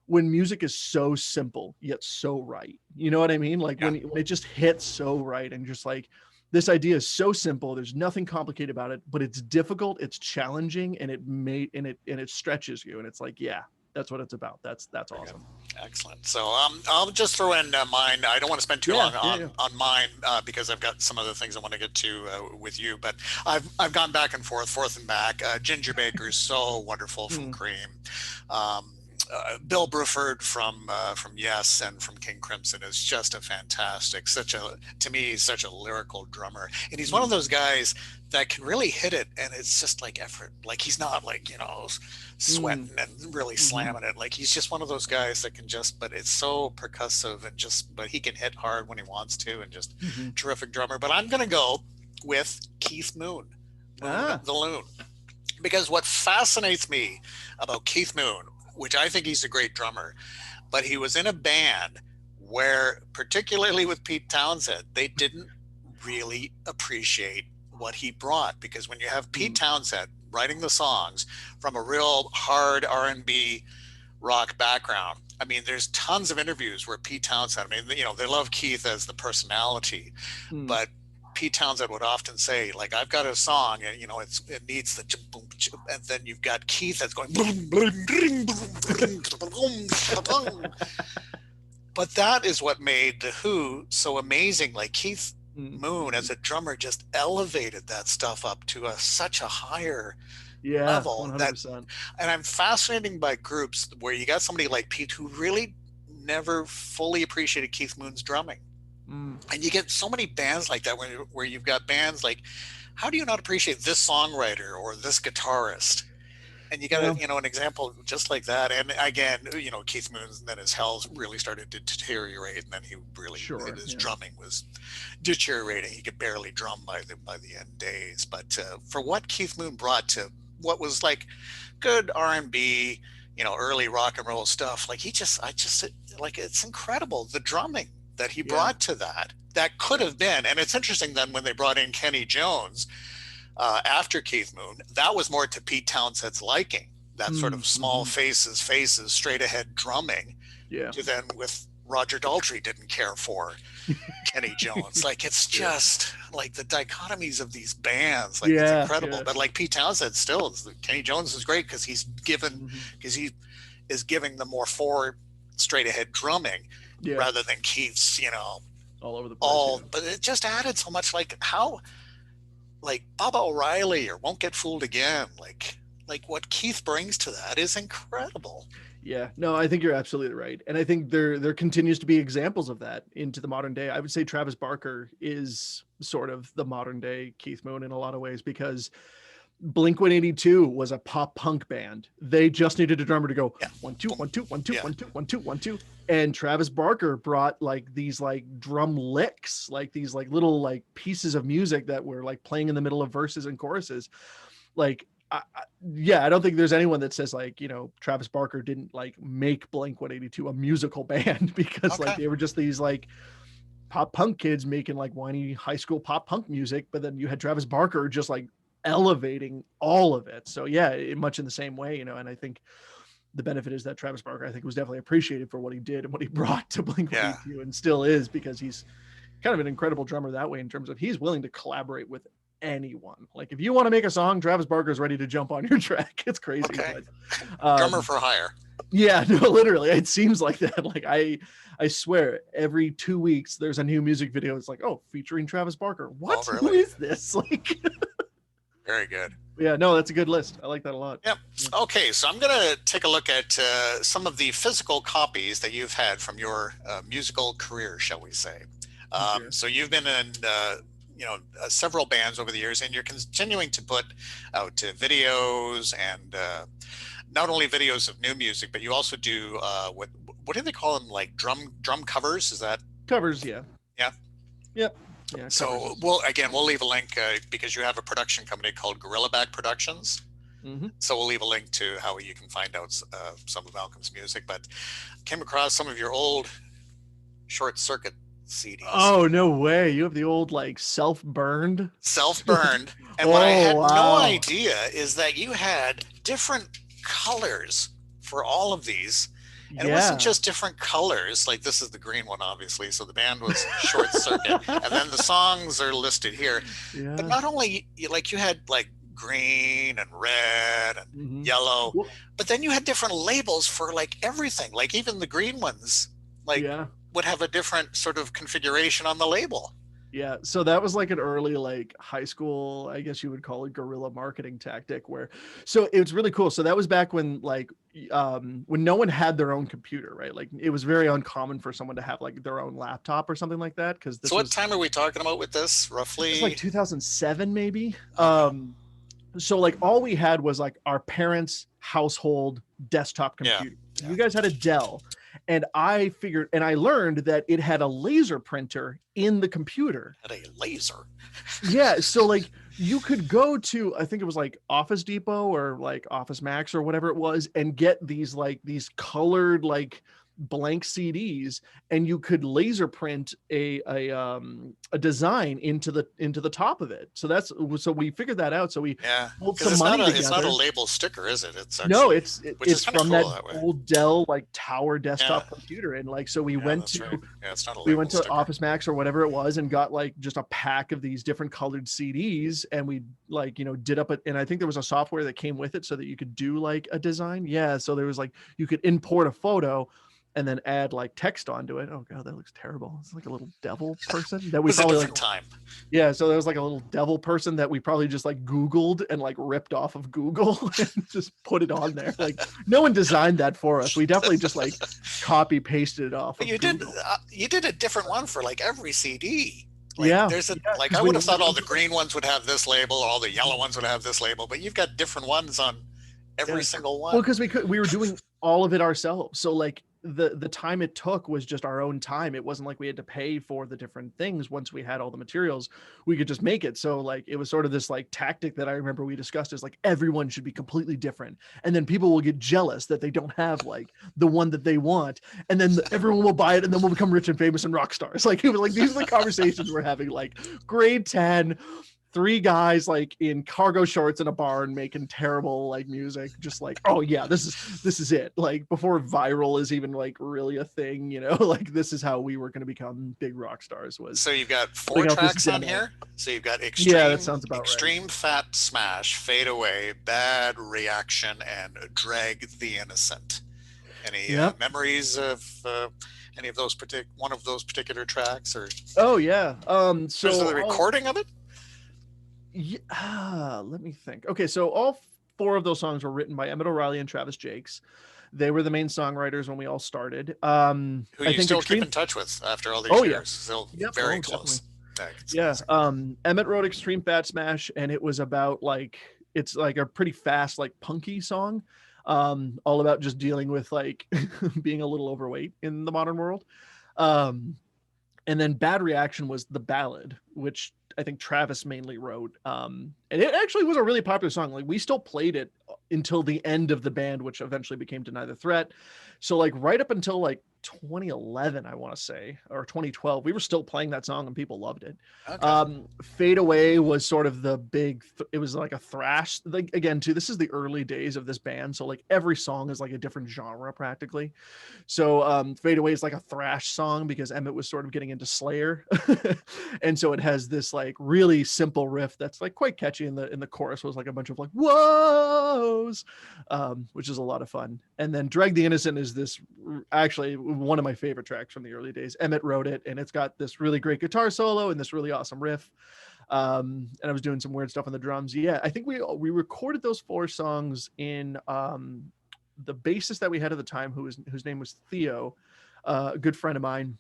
B: when music is so simple yet so right. You know what I mean? Like
A: Yeah.
B: when it just hits so right, and just like this idea is so simple. There's nothing complicated about it, but it's difficult, it's challenging, and it stretches you. And it's like, yeah, that's what it's about. That's awesome.
A: Excellent. So I'll just throw in mine. I don't want to spend too long
B: Yeah.
A: on mine because I've got some other things I want to get to with you. But I've gone back and forth and back. Ginger Baker is so wonderful from Cream. Bill Bruford from Yes and from King Crimson is just a fantastic, to me, such a lyrical drummer. And he's one of those guys that can really hit it, and it's just like effort. Like he's not like, sweating and really slamming it. Like he's just one of those guys that can but it's so percussive and but he can hit hard when he wants to, and just terrific drummer. But I'm gonna go with Keith Moon, the Loon, because what fascinates me about Keith Moon, which I think he's a great drummer, but he was in a band where, particularly with Pete Townsend, they didn't really appreciate what he brought. Because when you have Pete Townsend writing the songs from a real hard R&B rock background, I mean, there's tons of interviews where Pete Townsend, I mean, they love Keith as the personality, but Pete Townsend would often say, like, I've got a song and it needs the boom, and then you've got Keith that's going but that is what made the Who so amazing. Like Keith Moon as a drummer just elevated that stuff up to such a higher level.
B: 100%.
A: And I'm fascinated by groups where you got somebody like Pete who really never fully appreciated Keith Moon's drumming. And you get so many bands like that where you've got bands like, how do you not appreciate this songwriter or this guitarist? And you got an example just like that. And again, Keith Moon, then his health really started to deteriorate, and then he really his drumming was deteriorating. He could barely drum by the end days. But for what Keith Moon brought to what was like good R&B, early rock and roll stuff, like it's incredible, the drumming that he brought to that could have been. And it's interesting then when they brought in Kenny Jones after Keith Moon, that was more to Pete Townsend's liking, that sort of small faces, straight ahead drumming. To then with Roger Daltrey didn't care for Kenny Jones. Like it's just like the dichotomies of these bands, like it's incredible. But like Pete Townsend still, Kenny Jones is great because he is giving the more forward, straight ahead drumming rather than Keith's,
B: all over the place.
A: But it just added so much, like how, like Baba O'Reilly or Won't Get Fooled Again, like what Keith brings to that is incredible.
B: Yeah, no, I think you're absolutely right. And I think there continues to be examples of that into the modern day. I would say Travis Barker is sort of the modern day Keith Moon in a lot of ways, because Blink-182 was a pop punk band. They just needed a drummer to go 1 2 1 2 1 2 1 2 1 2 1 2. And Travis Barker brought like these like drum licks, like these like little like pieces of music that were like playing in the middle of verses and choruses. Like I don't think there's anyone that says like, Travis Barker didn't like make Blink-182 a musical band, because like they were just these like pop punk kids making like whiny high school pop punk music. But then you had Travis Barker just like elevating all of it. So much in the same way, and I think the benefit is that Travis Barker, I think, was definitely appreciated for what he did and what he brought to Blink-182 and still is, because he's kind of an incredible drummer that way, in terms of he's willing to collaborate with anyone. Like if you want to make a song, Travis Barker's ready to jump on your track. It's crazy. But,
A: drummer for hire.
B: Yeah, no, literally, it seems like that. Like I swear, every 2 weeks there's a new music video. It's like, featuring Travis Barker. What? Really? Who is this? Like,
A: very good.
B: Yeah, no, that's a good list. I like that a lot.
A: Yep. Okay, so I'm going to take a look at some of the physical copies that you've had from your musical career, shall we say. So you've been in several bands over the years, and you're continuing to put out videos, and not only videos of new music, but you also do what do they call them, like drum covers? Is that
B: covers? Yeah.
A: Yeah.
B: Yep. Yeah, covers
A: So
B: is.
A: we'll leave a link because you have a production company called Gorillaback Productions.
B: Hmm.
A: So we'll leave a link to how you can find out some of Malcolm's music. But came across some of your old Short Circuit CDs,
B: Oh, no way. You have the old like self-burned.
A: self-burned. And what I
B: Oh,
A: had no
B: wow.
A: idea is that you had different colors for all of these. And it wasn't
B: Yeah.
A: just different colors, like this is the green one, obviously. So the band was Short Circuit. And then the songs are listed here. But
B: Yeah.
A: not only, like you had like green and red and
B: Hmm.
A: yellow,
B: Well,
A: but then you had different labels for like everything. Like even the green ones, like
B: yeah.
A: would have a different sort of configuration on the label.
B: Yeah, so that was like an early like high school, I guess you would call it guerrilla marketing tactic where so it was really cool. So that was back when like when no one had their own computer, right? Like it was very uncommon for someone to have like their own laptop or something like that because
A: So
B: this
A: what
B: was
A: time are we talking about with this,
B: it's like
A: roughly?
B: 2007 maybe.
A: Okay.
B: So like all we had was like our parents' household desktop
A: Yeah.
B: computer.
A: Yeah.
B: You guys had a Dell, and I figured and I learned that it had a laser printer in the computer.
A: Had a laser.
B: Yeah, so like you could go to I think it was like Office Depot or like Office Max or whatever it was and get these like these colored like blank CDs and you could laser print a design into the top of it. So that's so we figured that out. So we
A: Yeah.
B: pulled
A: Because
B: some money
A: it's not a
B: together.
A: label sticker, is it? It's
B: No,
A: actually, which is
B: it's
A: kind of
B: from that
A: cool that way.
B: old Dell like tower
A: Yeah.
B: desktop computer and like so we
A: Yeah,
B: went
A: that's right.
B: to
A: Yeah, it's not a
B: we
A: label
B: went to
A: sticker.
B: Office Max or whatever it was and got like just a pack of these different colored CDs and we like did up it and I think there was a software that came with it so that you could do like a design. Yeah, so there was like you could import a photo and then add like text onto it. Oh god, that looks terrible. It's like a little devil person that
A: It
B: we
A: was a
B: probably like
A: different time.
B: yeah, so there was like a little devil person that we probably just like Googled and like ripped off of Google and just put it on there. Like no one designed that for us. We definitely just like copy pasted it off
A: But
B: of Google.
A: you did a different one for like every CD. Like
B: Yeah,
A: there's a
B: yeah,
A: like
B: because
A: I
B: we
A: would have thought all
B: went
A: the
B: to like
A: green ones would have this label, all the yellow ones would have this label, but you've got different ones on every
B: yeah.
A: single
B: Well,
A: one.
B: because we were doing all of it ourselves. So like the time it took was just our own time. It wasn't like we had to pay for the different things. Once we had all the materials, we could just make it. So like it was sort of this like tactic that I remember we discussed is like everyone should be completely different. And then people will get jealous that they don't have like the one that they want. And then everyone will buy it and then we'll become rich and famous and rock stars. Like it was like these are the conversations we're having like grade 10 three guys like in cargo shorts in a barn making terrible like music just like oh yeah this is it like before viral is even like really a thing like this is how we were going to become big rock stars was
A: So you've got four
B: putting out this
A: tracks on
B: demo.
A: here. So you've got
B: Yeah, that sounds about right.
A: extreme fat smash, Fadeaway, bad reaction, and drag the innocent. Any
B: Yep.
A: memories of any of those one of those particular tracks, or
B: Oh yeah.
A: there's
B: So
A: the recording of it?
B: yeah, let me think. Okay, so all four of those songs were written by Emmett O'Reilly and Travis Jakes. They were the main songwriters when we all started.
A: Who
B: I
A: you
B: think
A: still keep
B: extreme.
A: in touch with after all these
B: Oh yeah.
A: years? Still
B: Yep.
A: very
B: Oh definitely.
A: close. It's
B: Yeah.
A: amazing.
B: Emmett wrote Extreme Fat Smash, and it was about like it's like a pretty fast, like punky song. All about just dealing with like being a little overweight in the modern world. Um, and then Bad Reaction was the ballad, which I think Travis mainly wrote. And it actually was a really popular song. Like we still played it until the end of the band, which eventually became Deny the Threat. So like right up until like 2011, I want to say, or 2012, we were still playing that song and people loved it.
A: Okay.
B: Fade Away was sort of the big, it was like a thrash. Like again, too, this is the early days of this band. So like every song is like a different genre practically. So Fade Away is like a thrash song because Emmett was sort of getting into Slayer. And so it has this like really simple riff that's like quite catchy. In the chorus was like a bunch of like whoas, which is a lot of fun. And then Drag the Innocent is this actually one of my favorite tracks from the early days. Emmett wrote it and it's got this really great guitar solo and this really awesome riff. And I was doing some weird stuff on the drums. Yeah, I think we recorded those four songs in the bassist that we had at the time, whose name was Theo, a good friend of mine,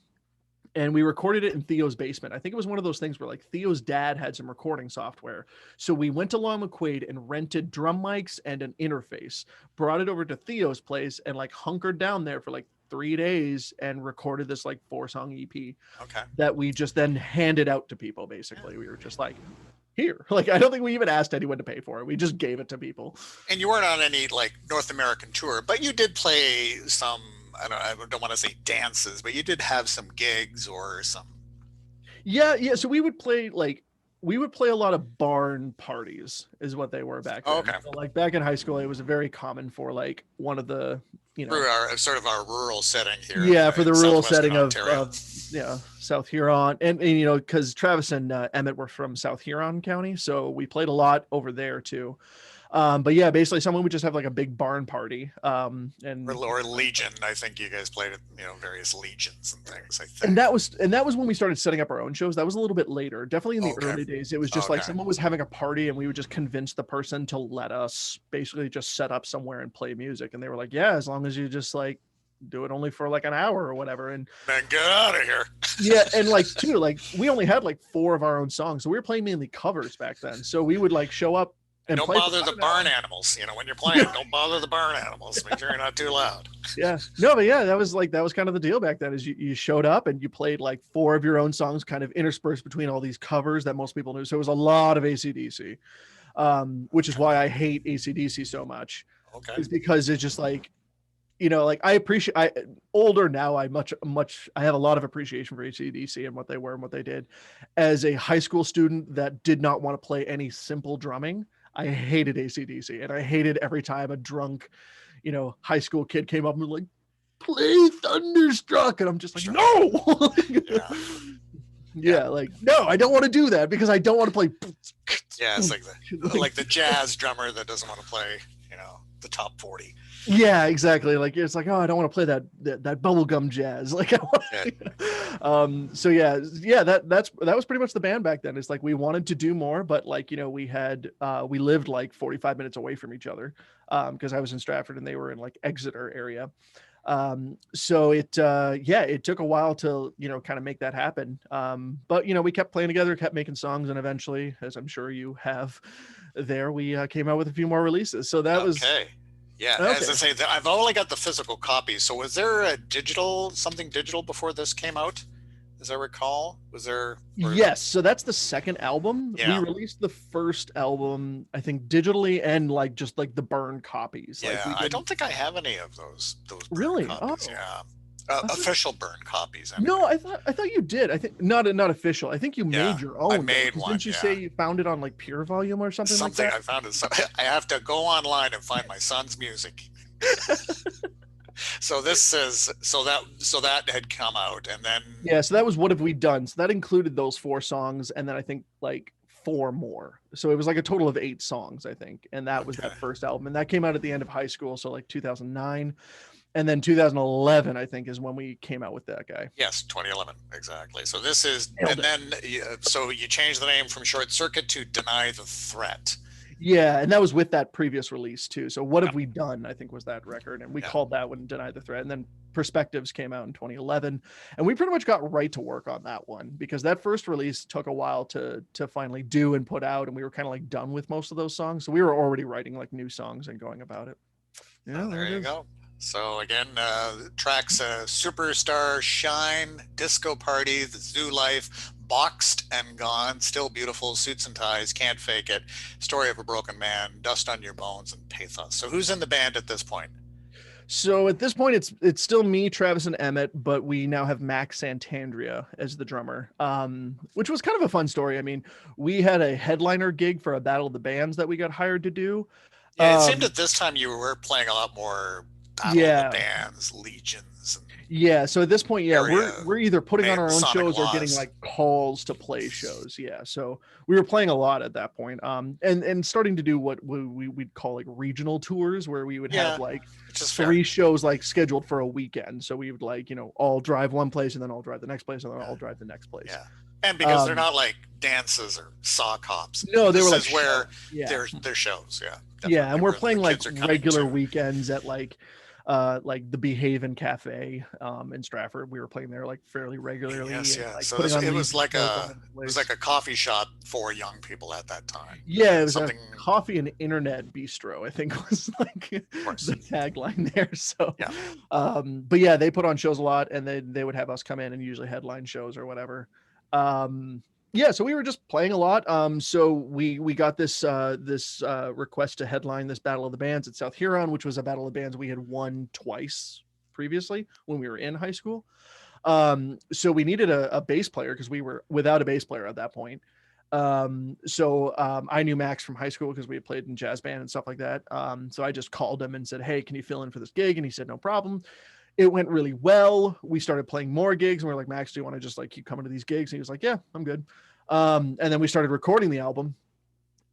B: and we recorded it in Theo's basement. I think it was one of those things where like Theo's dad had some recording software. So we went to Long McQuaid and rented drum mics and an interface, brought it over to Theo's place and like hunkered down there for like 3 days and recorded this like 4-song EP
A: Okay.
B: that we just then handed out to people. Basically, we were just like, here. Like, I don't think we even asked anyone to pay for it. We just gave it to people.
A: And you weren't on any like North American tour, but you did play some, I don't want to say dances, but you did have some gigs or some.
B: Yeah. So we would play a lot of barn parties is what they were back then.
A: Okay.
B: So, like, back in high school, it was very common for like one of the,
A: Through our sort of our rural setting here.
B: Yeah, for the rural setting of
A: Ontario.
B: South Huron, and because Travis and Emmett were from South Huron County, so we played a lot over there too. But yeah, basically someone would just have like a big barn party. And
A: or Legion. I think you guys played at, various legions and things, I think.
B: And that was when we started setting up our own shows. That was a little bit later. Definitely in the early days. It was just like someone was having a party and we would just convince the person to let us basically just set up somewhere and play music. And they were like, yeah, as long as you just like do it only for like an hour or whatever. And
A: then get out of here.
B: Yeah. And like too, like we only had like 4 of our own songs. So we were playing mainly covers back then. So we would like show up. And
A: don't bother the barn animals. When you're playing, don't bother the barn animals. Make sure you're not too loud.
B: Yeah. No, but yeah, that was kind of the deal back then is you showed up and you played like 4 of your own songs kind of interspersed between all these covers that most people knew. So it was a lot of AC/DC, which is why I hate AC/DC so much.
A: Okay.
B: Is because it's just like, older now, I have a lot of appreciation for AC/DC and what they were and what they did. As a high school student that did not want to play any simple drumming, I hated AC/DC, and I hated every time a drunk, high school kid came up and was like, play Thunderstruck. And I'm just like, no. Yeah. Like, no, I don't want to do that because I don't want to play.
A: Yeah. It's like the jazz drummer that doesn't want to play, the top 40.
B: Yeah, exactly. Like, it's like, oh, I don't want to play that bubblegum jazz. Like, so yeah, that was pretty much the band back then. It's like we wanted to do more, but like, we lived like 45 minutes away from each other, because I was in Stratford and they were in like Exeter area. So it took a while to, kind of make that happen. But we kept playing together, kept making songs, and eventually, as I'm sure you have there, we came out with a few more releases. So that was
A: okay. Yeah, as I say, I've only got the physical copy. So was there something digital before this came out? As I recall, was there?
B: Yes, so that's the second album.
A: Yeah.
B: We released the first album, I think, digitally and like just like the burned copies.
A: Yeah,
B: like
A: I don't think I have any of those.
B: Really?
A: Copies. Yeah. Official burned copies.
B: Anyway. No, I thought you did. I think not official. I think you made your own.
A: I made one.
B: Didn't you say you found it on like Pure Volume or something like that?
A: I found it. I have to go online and find my son's music. So that had come out, and then
B: so that was What Have We Done? So that included those 4 songs, and then I think like 4 more. So it was like a total of 8 songs, I think, and that was that first album, and that came out at the end of high school, so like 2009. And then 2011, I think, is when we came out with that guy.
A: Yes, 2011, exactly. So this is, so you changed the name from Short Circuit to Deny the Threat.
B: Yeah, and that was with that previous release too. So What Have We Done, I think, was that record, and we called that one Deny the Threat. And then Perspectives came out in 2011, and we pretty much got right to work on that one because that first release took a while to finally do and put out, and we were kind of like done with most of those songs. So we were already writing like new songs and going about it.
A: Yeah, there you go. So again, tracks Superstar, Shine, Disco Party, The Zoo Life, Boxed and Gone, Still Beautiful, Suits and Ties, Can't Fake It, Story of a Broken Man, Dust on Your Bones, and Pathos. So who's in the band at this point?
B: So at this point, it's still me, Travis, and Emmett, but we now have Max Santandria as the drummer, which was kind of a fun story. I mean, we had a headliner gig for a Battle of the Bands that we got hired to do.
A: Yeah, it seemed at this time you were playing a lot more Battle of the Bands, Legions.
B: Yeah, so at this point, we're either putting on our own
A: Sonic
B: shows
A: Laws.
B: or getting like calls to play shows. Yeah, so we were playing a lot at that point, and starting to do what we'd call like regional tours, where we would have like 3 shows like scheduled for a weekend. So we would like all drive one place and then all drive the next place and then all drive the next place.
A: Yeah, and because they're not like dances or sock hops.
B: No, they were like
A: where they're shows. Yeah,
B: definitely. Yeah, and we're playing like regular weekends at like like the Behaven Cafe in Stratford. We were playing there like fairly regularly.
A: Yes,
B: And,
A: yeah.
B: like
A: So
B: putting on
A: it
B: these
A: was like
B: shows all
A: a
B: over the
A: it was
B: place.
A: like a coffee shop for young people at that time.
B: Yeah, it was a
A: Something,
B: coffee and internet bistro, I think was like
A: of course.
B: the tagline there. So,
A: Yeah.
B: but yeah, they put on shows a lot, and they would have us come in and usually headline shows or whatever. Yeah, so we were just playing a lot. So we got this request to headline this Battle of the Bands at South Huron, which was a Battle of the Bands we had won twice previously when we were in high school. So we needed a bass player because we were without a bass player at that point. I knew Max from high school because we had played in jazz band and stuff like that. So I just called him and said, "Hey, can you fill in for this gig?" And he said, "No problem." It went really well. We started playing more gigs, and we are like, "Max, do you want to just like keep coming to these gigs?" And he was like, "Yeah, I'm good." And then we started recording the album,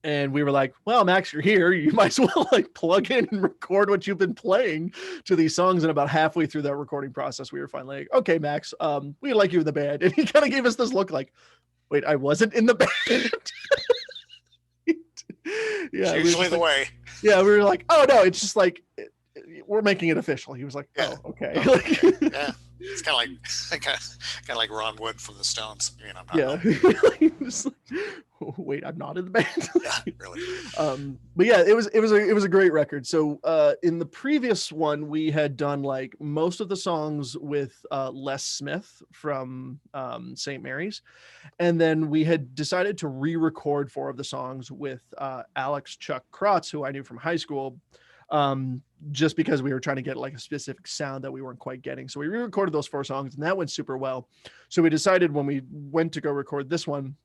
B: and we were like, "Well, Max, you're here. You might as well like plug in and record what you've been playing to these songs." And about halfway through that recording process, we were finally like, "Okay, Max, we like you in the band." And he kind of gave us this look like, "Wait, I wasn't in the band."
A: Yeah, usually the way.
B: Yeah, we were like, "Oh no, it's just like we're making it official." He was like, "Oh, okay."
A: Okay. Yeah, it's kind of like Ron Wood from the Stones. I mean, I'm not.
B: Yeah. Wait, I'm not in the band.
A: Yeah, really.
B: But yeah, it was a great record. So in the previous one, we had done like most of the songs with Les Smith from St. Mary's, and then we had decided to re-record 4 of the songs with Alex Chuck Krotz, who I knew from high school. Just because we were trying to get like a specific sound that we weren't quite getting. So we re-recorded those 4 songs, and that went super well. So we decided when we went to go record this one,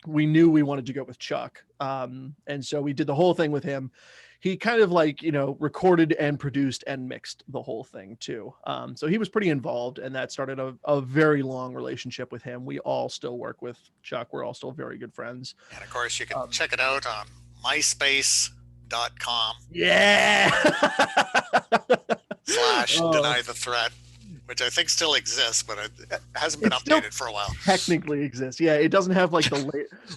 B: we knew we wanted to go with Chuck. And so we did the whole thing with him. He kind of like, recorded and produced and mixed the whole thing too. So he was pretty involved, and that started a very long relationship with him. We all still work with Chuck. We're all still very good friends.
A: And of course, you can check it out on myspace.com.
B: Yeah.
A: /deny the threat, which I think still exists, but it hasn't been updated for a while.
B: Technically exists. Yeah, it doesn't have like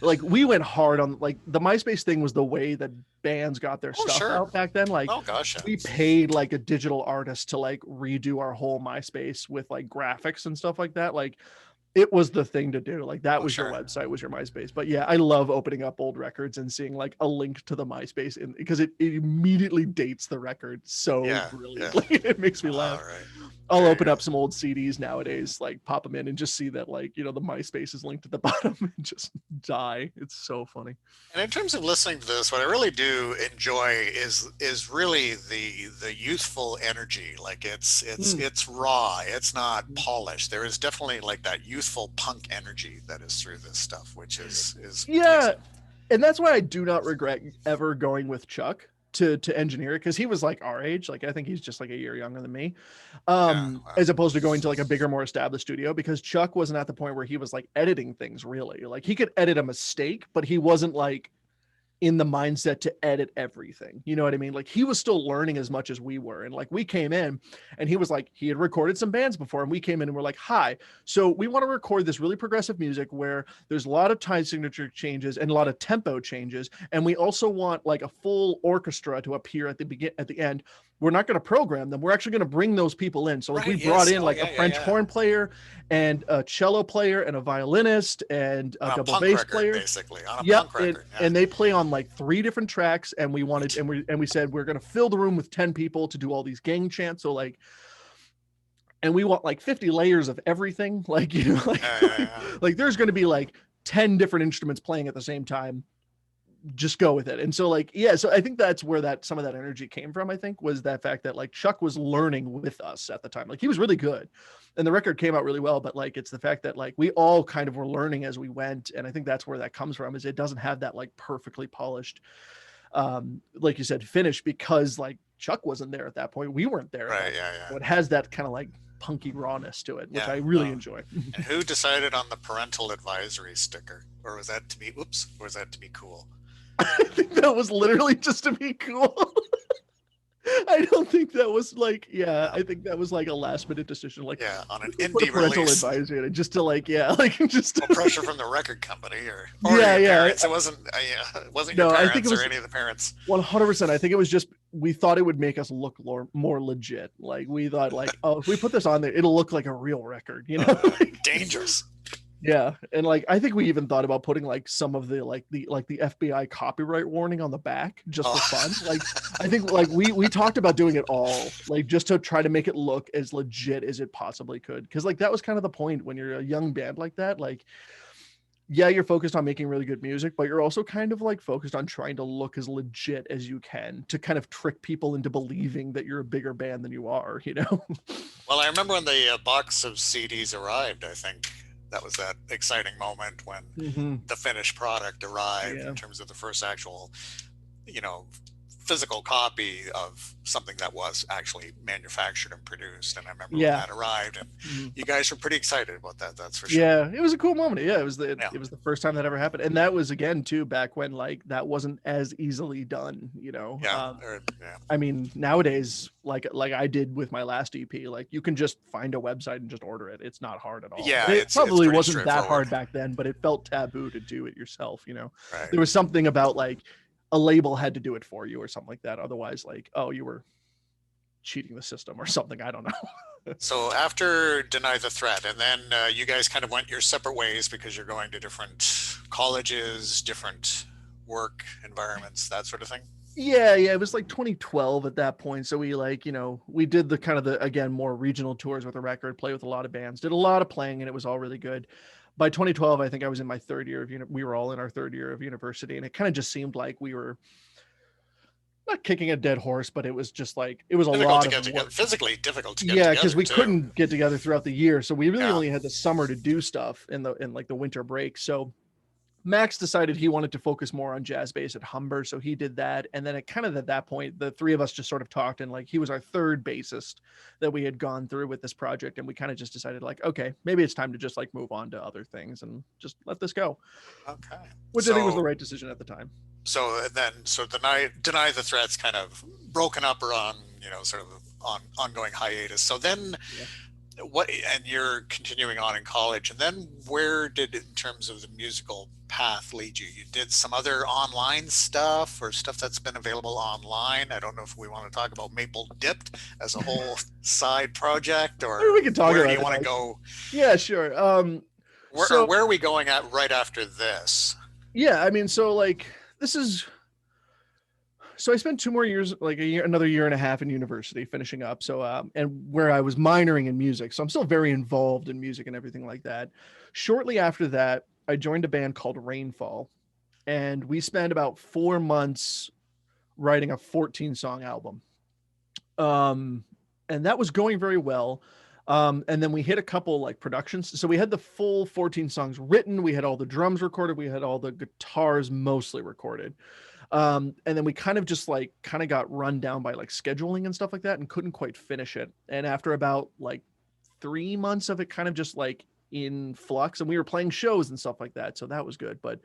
B: like we went hard on like the MySpace thing was the way that bands got their stuff out back then. Like,
A: oh gosh, yeah.
B: We paid like a digital artist to like redo our whole MySpace with like graphics and stuff like that. Like, it was the thing to do. Like, that was your website, was your MySpace. But yeah, I love opening up old records and seeing like a link to the MySpace because it immediately dates the record so brilliantly. Yeah. It makes me laugh.
A: Right.
B: I'll open up some old CDs nowadays, like pop them in and just see that like, the MySpace is linked at the bottom and just die. It's so funny.
A: And in terms of listening to this, what I really do enjoy is really the youthful energy. Like it's raw. It's not polished. There is definitely like that youthful punk energy that is through this stuff, which is
B: amazing. And that's why I do not regret ever going with Chuck to engineer it, because he was like our age. Like, I think he's just like a year younger than me, as opposed to going to like a bigger, more established studio, because Chuck wasn't at the point where he was like editing things really. Like, he could edit a mistake, but he wasn't like in the mindset to edit everything. You know what I mean? Like, he was still learning as much as we were. And like, we came in and he was like, he had recorded some bands before, and we came in and we're like, "Hi, so we want to record this really progressive music where there's a lot of time signature changes and a lot of tempo changes. And we also want like a full orchestra to appear at the end. We're not going to program them. We're actually going to bring those people in." So like, we brought in like a French horn player and a cello player and a violinist and a double bass player,
A: basically on a punk record.
B: And they play on like 3 different tracks, and we wanted and we said we're going to fill the room with 10 people to do all these gang chants. So like, and we want like 50 layers of everything. Like, like there's going to be like 10 different instruments playing at the same time. Just go with it. And so like, so I think that's where some of that energy came from. I think was that fact that like Chuck was learning with us at the time. Like, he was really good and the record came out really well, but like, it's the fact that like we all kind of were learning as we went. And I think that's where that comes from, is it doesn't have that like perfectly polished, like you said, finish, because like Chuck wasn't there at that point. We weren't there.
A: Right.
B: So it has that kind of like punky rawness to it, which I really enjoy.
A: And who decided on the parental advisory sticker? Or was that to be cool?
B: I think that was literally just to be cool. I don't think that was like, I think that was like a last minute decision. Like,
A: on an indie
B: parental
A: release.
B: advisory, just to like, just
A: no pressure from the record company or your parents. It wasn't your parents or any of the parents.
B: 100%. I think it was we thought it would make us look more legit. Like we thought like, oh, if we put this on there, it'll look like a real record, you know?
A: Dangerous.
B: Yeah. And like, I think we even thought about putting like some of the FBI copyright warning on the back just for fun. Like, I think like we talked about doing it all, like just to try to make it look as legit as it possibly could. Cause like, that was kind of the point when you're a young band like that. Like, yeah, you're focused on making really good music, but you're also kind of like focused on trying to look as legit as you can to kind of trick people into believing that you're a bigger band than you are, you know?
A: Well, I remember when the box of CDs arrived, I think that was that exciting moment when
B: Mm-hmm.
A: the finished product arrived
B: Yeah.
A: in terms of the first actual, you know, physical copy of something that was actually manufactured and produced. And I remember when
B: Yeah.
A: that arrived, and
B: Mhm.
A: you guys were pretty excited about that. That's for sure.
B: Yeah, it was a cool moment. Yeah, it was
A: Yeah.
B: the first time that ever happened, and that was again too back when like that wasn't as easily done. You know,
A: Yeah.
B: I mean nowadays, like I did with my last EP, like you can just find a website and just order it. It's not hard at all.
A: Yeah,
B: It
A: it's
B: probably
A: pretty
B: wasn't that
A: straightforward.
B: hard back then, but it felt taboo to do it yourself. You know,
A: Right.
B: there was something about like a label had to do it for you or something like that. Otherwise, like, oh, you were cheating the system or something. I don't know.
A: So after Deny the Threat, and then you guys kind of went your separate ways because you're going to different colleges, different work environments, that sort of thing.
B: Yeah, it was like 2012 at that point. So we like, you know, we did the kind of the again more regional tours with the record, play with a lot of bands, did a lot of playing, and it was all really good. By 2012, I think I was in my third year of we were all in our third year of university, and it kind of just seemed like we were not kicking a dead horse, but it was just like it was a lot of
A: together, physically difficult to get
B: yeah,
A: together.
B: because we
A: too.
B: couldn't get together throughout the year, so we really
A: Yeah.
B: only had the summer to do stuff in like the winter break. So Max decided he wanted to focus more on jazz bass at Humber, so he did that. And then it kind of at that point, the three of us just sort of talked, and like he was our third bassist that we had gone through with this project, and we kind of just decided like, okay, maybe it's time to just like move on to other things and just let this go.
A: Okay.
B: Which I think was the right decision at the time.
A: So Deny the Threat's kind of broken up or on, you know, sort of on ongoing hiatus. So then what, and you're continuing on in college, and then where did, in terms of the musical path, lead you? You did some other online stuff or stuff that's been available online. I don't know if we want to talk about Maple Dipped as a whole side project, or
B: Maybe we can talk
A: where
B: about
A: do you
B: it.
A: want to go?
B: Yeah, sure.
A: Where are we going at right after this?
B: Yeah, I mean, so like this is. So I spent 2 more years, like another year and a half in university finishing up. So, and where I was minoring in music. So I'm still very involved in music and everything like that. Shortly after that, I joined a band called Rainfall, and we spent about 4 months writing a 14-song album. And that was going very well. And then we hit a couple like productions. So we had the full 14 songs written. We had all the drums recorded. We had all the guitars mostly recorded. And then we kind of just like got run down by like scheduling and stuff like that and couldn't quite finish it. And after about like 3 months of it kind of just like in flux, and we were playing shows and stuff like that, so that was good, but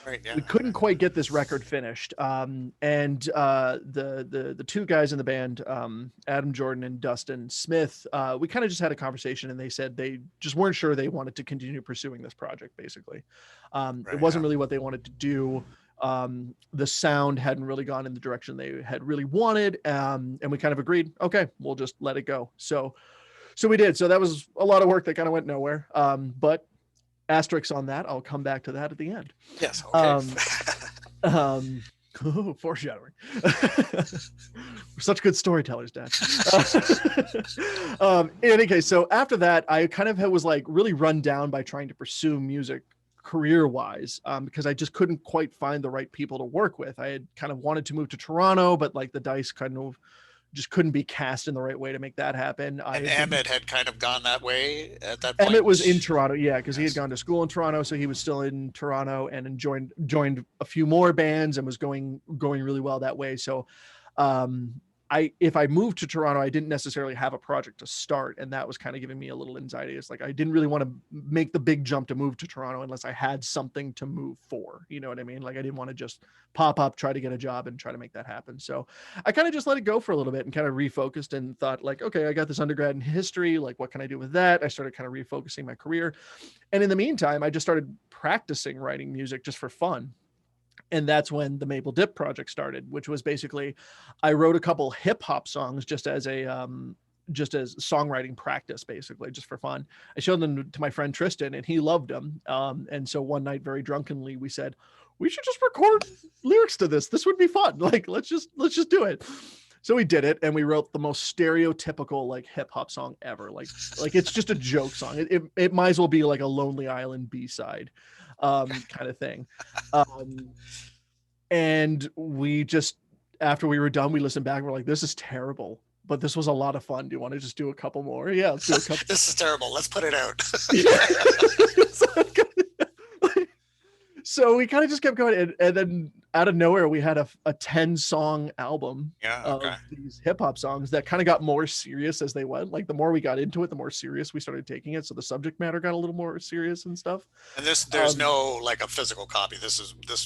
B: we couldn't quite get this record finished. And the two guys in the band, Adam Jordan and Dustin Smith, we kind of just had a conversation, and they said they just weren't sure they wanted to continue pursuing this project. Basically, it wasn't really what they wanted to do. The sound hadn't really gone in the direction they had really wanted, and we kind of agreed, okay, we'll just let it go. So we did. So that was a lot of work that kind of went nowhere. But asterisks on that, I'll come back to that at the end.
A: Yes. Okay.
B: Foreshadowing. We're such good storytellers, Dad. In any case, so after that, I kind of was like really run down by trying to pursue music career-wise, because I just couldn't quite find the right people to work with. I had kind of wanted to move to Toronto, but like the dice kind of just couldn't be cast in the right way to make that happen.
A: And Emmett had kind of gone that way at that point.
B: Emmett was in Toronto, yeah, because he had gone to school in Toronto, so he was still in Toronto and joined a few more bands and was going really well that way. So, if I moved to Toronto, I didn't necessarily have a project to start, and that was kind of giving me a little anxiety. It's like I didn't really want to make the big jump to move to Toronto unless I had something to move for. You know what I mean? Like I didn't want to just pop up, try to get a job, and try to make that happen. So I kind of just let it go for a little bit and kind of refocused and thought like, okay, I got this undergrad in history. Like, what can I do with that? I started kind of refocusing my career, and in the meantime, I just started practicing writing music just for fun. And that's when the Maple Dip project started, which was basically, I wrote a couple hip hop songs just as songwriting practice, basically, just for fun. I showed them to my friend Tristan, and he loved them. And so one night, very drunkenly, we said, we should just record lyrics to this. This would be fun. Like, let's just do it. So we did it, and we wrote the most stereotypical like hip hop song ever. Like it's just a joke song. It might as well be like a Lonely Island B-side, kind of thing. And we just, after we were done, we listened back and we're like, this is terrible, but this was a lot of fun. Do you want to just do a couple more? Yeah, let's do a couple.
A: This is terrible. Let's put it out.
B: So we kind of just kept going, and then out of nowhere we had a 10-song album of these hip-hop songs that kind of got more serious as they went. Like the more we got into it, the more serious we started taking it, so the subject matter got a little more serious and stuff.
A: And there's no like a physical copy. You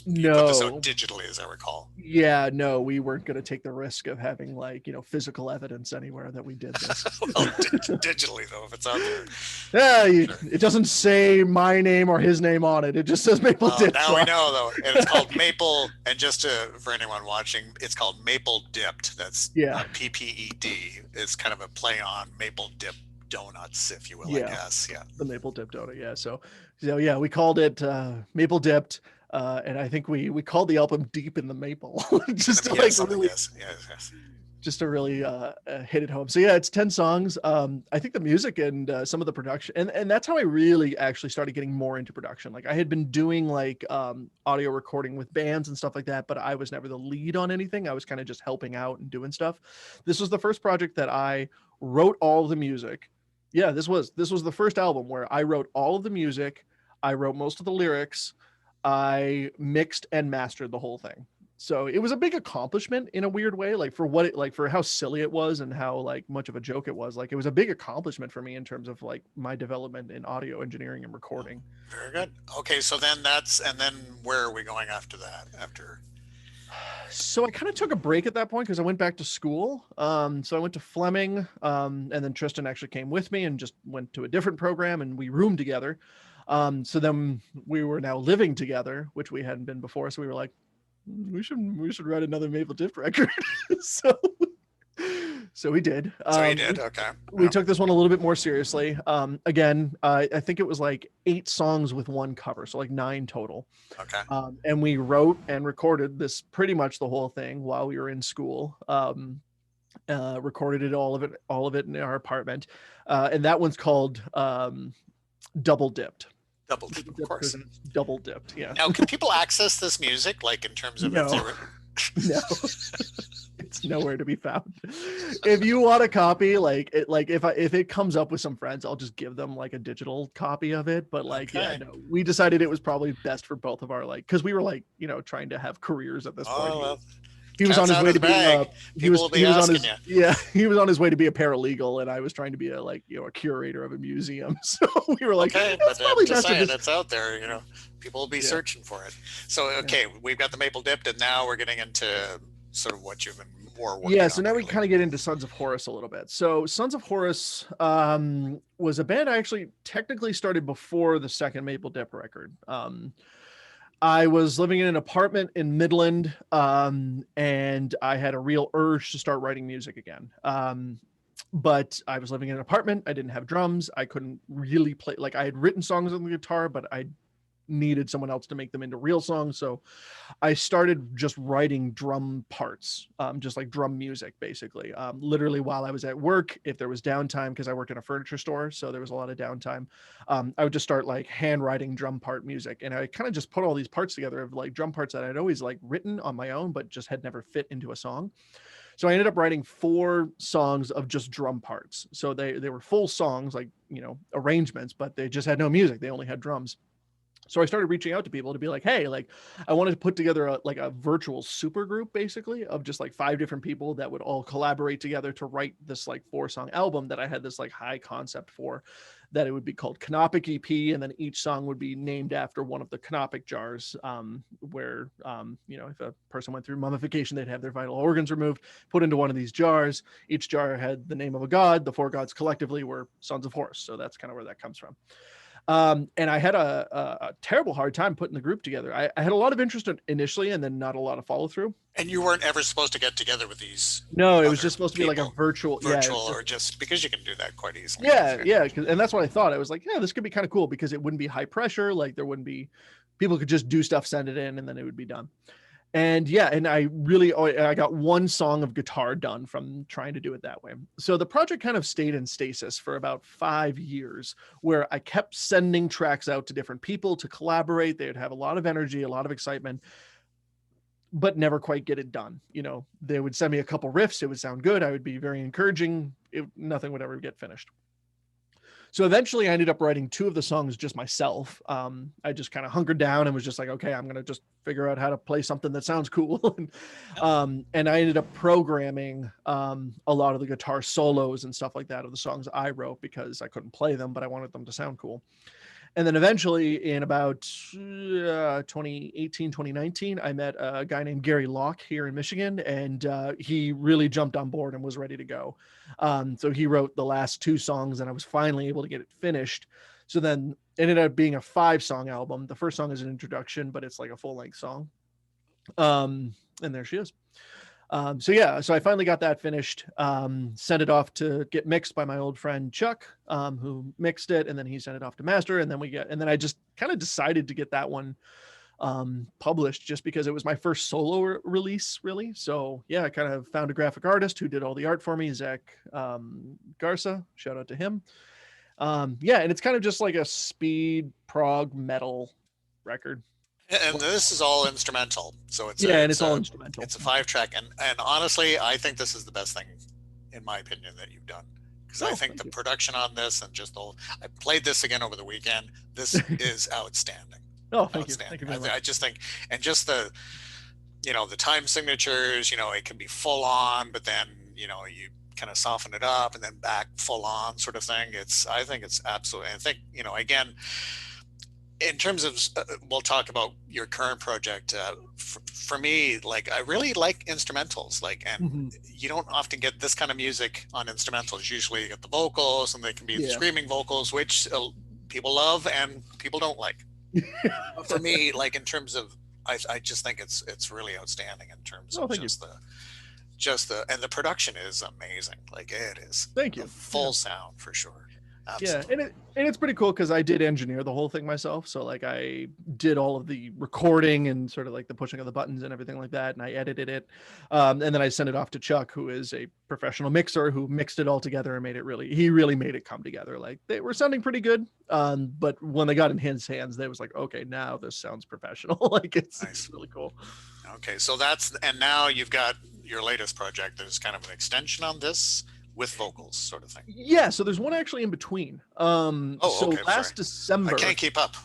B: no,
A: put this out digitally, as I recall.
B: Yeah, no, we weren't going to take the risk of having like, physical evidence anywhere that we did this.
A: Well, digitally though, if it's out there.
B: Yeah, sure. It doesn't say my name or his name on it. It just says Maple Dip.
A: Now we know though, and it's called Maple. And just for anyone watching, it's called Maple Dipped. That's PPED. It's kind of a play on Maple Dip donuts, if you will. I guess. Yeah.
B: The Maple Dip donut. Yeah. So yeah, we called it Maple Dipped. And I think we called the album Deep in the Maple, just to really, just to really hit it home. So yeah, it's 10 songs. I think the music and some of the production, and that's how I really actually started getting more into production. Like I had been doing like audio recording with bands and stuff like that, but I was never the lead on anything. I was kind of just helping out and doing stuff. This was the first project that I wrote all of the music. Yeah, this was the first album where I wrote all of the music. I wrote most of the lyrics. I mixed and mastered the whole thing. So it was a big accomplishment in a weird way, like for how silly it was and how like much of a joke it was. Like it was a big accomplishment for me in terms of like my development in audio engineering and recording.
A: Very good. Okay, so then then where are we going after that? So
B: I kind of took a break at that point because I went back to school. So I went to Fleming, and then Tristan actually came with me and just went to a different program, and we roomed together. So then we were now living together, which we hadn't been before. So we were like, we should write another Maple Dip record. so we did.
A: Okay.
B: We took this one a little bit more seriously. Again, I think it was like 8 songs with 1 cover, so like 9 total.
A: Okay.
B: And we wrote and recorded this pretty much the whole thing while we were in school. Recorded all of it in our apartment, and that one's called Double Dipped.
A: Double Dipped, of course.
B: Double Dipped, yeah.
A: Now, can people access this music, like in terms of
B: no. No, it's nowhere to be found. If you want a copy, if it comes up with some friends, I'll just give them like a digital copy of it. But we decided it was probably best for both of our because we were trying to have careers at this point.
A: Well,
B: he was on his way to be he was on his way to be a paralegal, and I was trying to be a curator of a museum. So we were like,
A: okay, but probably just saying it's out there, people will be searching for it. So we've got the Maple Dipped, and now we're getting into sort of what you've been more working on.
B: So now we kind of get into Sons of Horus a little bit. So Sons of Horus was a band I actually technically started before the second Maple Dip record. I was living in an apartment in Midland, and I had a real urge to start writing music again. But I was living in an apartment. I didn't have drums. I couldn't really play. Like I had written songs on the guitar, but I needed someone else to make them into real songs. So I started just writing drum parts, just like drum music, basically. Literally while I was at work, if there was downtime, because I worked in a furniture store, so there was a lot of downtime, I would just start like handwriting drum part music. And I kind of just put all these parts together of like drum parts that I'd always like written on my own, but just had never fit into a song. So I ended up writing 4 songs of just drum parts. So they were full songs, like, arrangements, but they just had no music. They only had drums. So I started reaching out to people to be like, hey, like I wanted to put together a virtual super group, basically, of just like 5 different people that would all collaborate together to write this like 4-song album that I had this like high concept for, that it would be called Canopic EP. And then each song would be named after one of the Canopic jars, where, if a person went through mummification, they'd have their vital organs removed, put into one of these jars. Each jar had the name of a god. The 4 gods collectively were Sons of Horus. So that's kind of where that comes from. And I had a terrible hard time putting the group together. I had a lot of interest initially, and then not a lot of follow through.
A: And you weren't ever supposed to get together with these
B: No, it was
A: other
B: just supposed to be like a
A: people,
B: virtual, yeah, it
A: virtual,
B: was
A: or just because you can do that quite easily.
B: yeah, yeah. And that's what I thought. I was like, yeah, this could be kind of cool because it wouldn't be high pressure. Like there wouldn't be, people could just do stuff, send it in, and then it would be done. And yeah, and I got one song of guitar done from trying to do it that way. So the project kind of stayed in stasis for about 5 years, where I kept sending tracks out to different people to collaborate. They would have a lot of energy, a lot of excitement, but never quite get it done. You know, they would send me a couple riffs. It would sound good. I would be very encouraging. Nothing would ever get finished. So eventually I ended up writing 2 of the songs just myself. I just kind of hunkered down and was just like, okay, I'm going to just figure out how to play something that sounds cool. And I ended up programming a lot of the guitar solos and stuff like that of the songs I wrote because I couldn't play them, but I wanted them to sound cool. And then eventually in about 2018, 2019, I met a guy named Gary Locke here in Michigan, and he really jumped on board and was ready to go. So he wrote the last 2 songs, and I was finally able to get it finished. So then it ended up being a 5-song album. The first song is an introduction, but it's like a full-length song. And there she is. So yeah, so I finally got that finished, sent it off to get mixed by my old friend Chuck, who mixed it, and then he sent it off to master, and then I just kind of decided to get that one published just because it was my first solo release, really. So yeah, I kind of found a graphic artist who did all the art for me, Zach Garsa, shout out to him. Yeah, and it's kind of just like a speed prog metal record.
A: And this is all instrumental, so
B: it's all instrumental.
A: It's a 5-track, and honestly, I think this is the best thing, in my opinion, that you've done. Because I think the production on this and just I played this again over the weekend. This is outstanding.
B: Oh, thank you. Thank you very much.
A: I just think, and just the time signatures, it can be full on, but then, you kind of soften it up and then back full on sort of thing. I think it's absolutely, I think, again, in terms of, we'll talk about your current project. For me, like, I really like instrumentals, and you don't often get this kind of music on instrumentals. Usually you get the vocals, and they can be screaming vocals, which people love and people don't like. For me, like, in terms of, I just think it's really outstanding in terms of and the production is amazing. Like, it is.
B: Thank you.
A: Full sound for sure.
B: Absolutely. Yeah, and it's pretty cool because I did engineer the whole thing myself. So like I did all of the recording and sort of like the pushing of the buttons and everything like that, and I edited it, and then I sent it off to Chuck, who is a professional mixer, who mixed it all together and he really made it come together. Like, they were sounding pretty good, but when they got in his hands, they was like, okay, now this sounds professional. Like, it's really cool.
A: Okay, so and now you've got your latest project. There's kind of an extension on this with vocals, sort of thing.
B: Yeah, so there's one actually in between. Last December,
A: I can't keep up.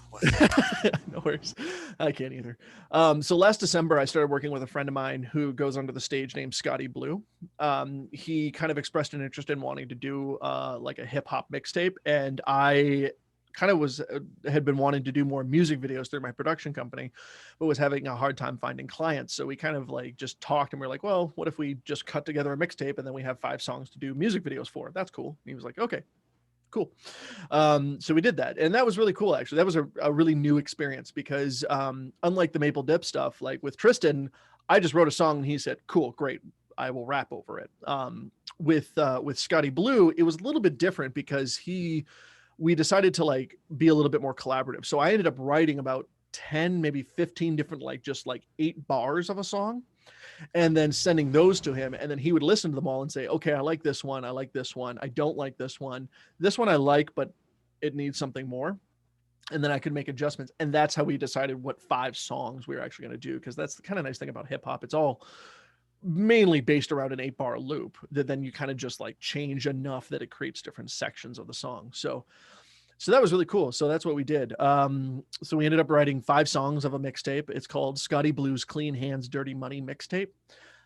B: No worries, I can't either. So last December, I started working with a friend of mine who goes under the stage name Scotty Blue. He kind of expressed an interest in wanting to do like a hip hop mixtape, and I kind of had been wanting to do more music videos through my production company, but was having a hard time finding clients. So we kind of like just talked, and we're like, well, what if we just cut together a mixtape and then we have 5 songs to do music videos for? That's cool. And he was like, okay, cool. So we did that, and that was really cool. Actually, that was a really new experience because unlike the Maple Dip stuff, like with Tristan, I just wrote a song and he said, cool, great, I will rap over it. With Scotty Blue, it was a little bit different because we decided to like be a little bit more collaborative. So I ended up writing about 10, maybe 15 different, like just like 8 bars of a song, and then sending those to him. And then he would listen to them all and say, okay, I like this one. I like this one. I don't like this one. This one I like, but it needs something more. And then I could make adjustments. And that's how we decided what 5 songs we were actually going to do. Cause that's the kind of nice thing about hip hop. It's all mainly based around an 8-bar loop that then you kind of just like change enough that it creates different sections of the song. So that was really cool. So that's what we did. So we ended up writing 5 songs of a mixtape. It's called Scotty Blue's Clean Hands, Dirty Money Mixtape.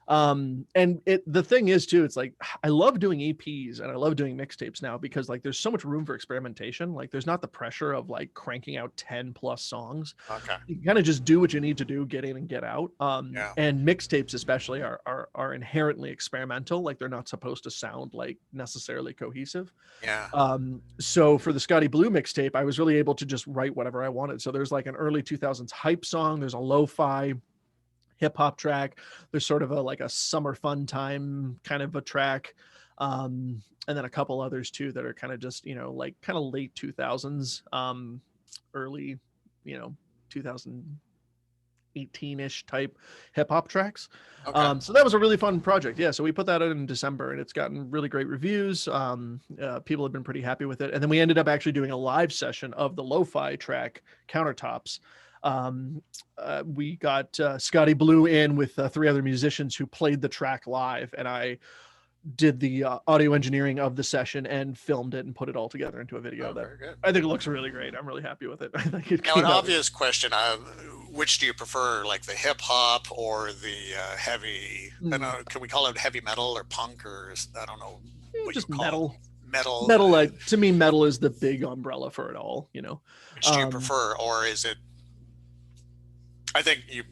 B: And the thing is too, it's like I love doing EPs and I love doing mixtapes now because like there's so much room for experimentation. Like there's not the pressure of like cranking out 10 plus songs.
A: Okay.
B: You kind of just do what you need to do, get in and get out.
A: Yeah.
B: And mixtapes especially are inherently experimental. Like they're not supposed to sound like necessarily cohesive.
A: Yeah.
B: So for the Scotty Blue mixtape, I was really able to just write whatever I wanted. So there's like an early 2000s hype song, there's a lo-fi hip hop track, there's sort of a like a summer fun time kind of a track, and then a couple others too that are kind of just, you know, like kind of late 2000s, early, you know, 2018-ish type hip hop tracks.
A: Okay.
B: So that was a really fun project. Yeah, so we put that out in December and it's gotten really great reviews. People have been pretty happy with it. And then we ended up actually doing a live session of the lo-fi track Countertops. We got Scotty Blue in with 3 other musicians who played the track live, and I did the audio engineering of the session and filmed it and put it all together into a video.
A: Oh,
B: that
A: very good.
B: I think it looks really great. I'm really happy with it. I think it
A: Now, an
B: came out.
A: obvious question: which do you prefer, like the hip hop or the heavy? I don't know, can we call it heavy metal or punk, or I don't know what
B: Just
A: you call
B: metal.
A: it. Metal.
B: Metal, like to me, metal is the big umbrella for it all. You know,
A: Which do you prefer, or is it? I think you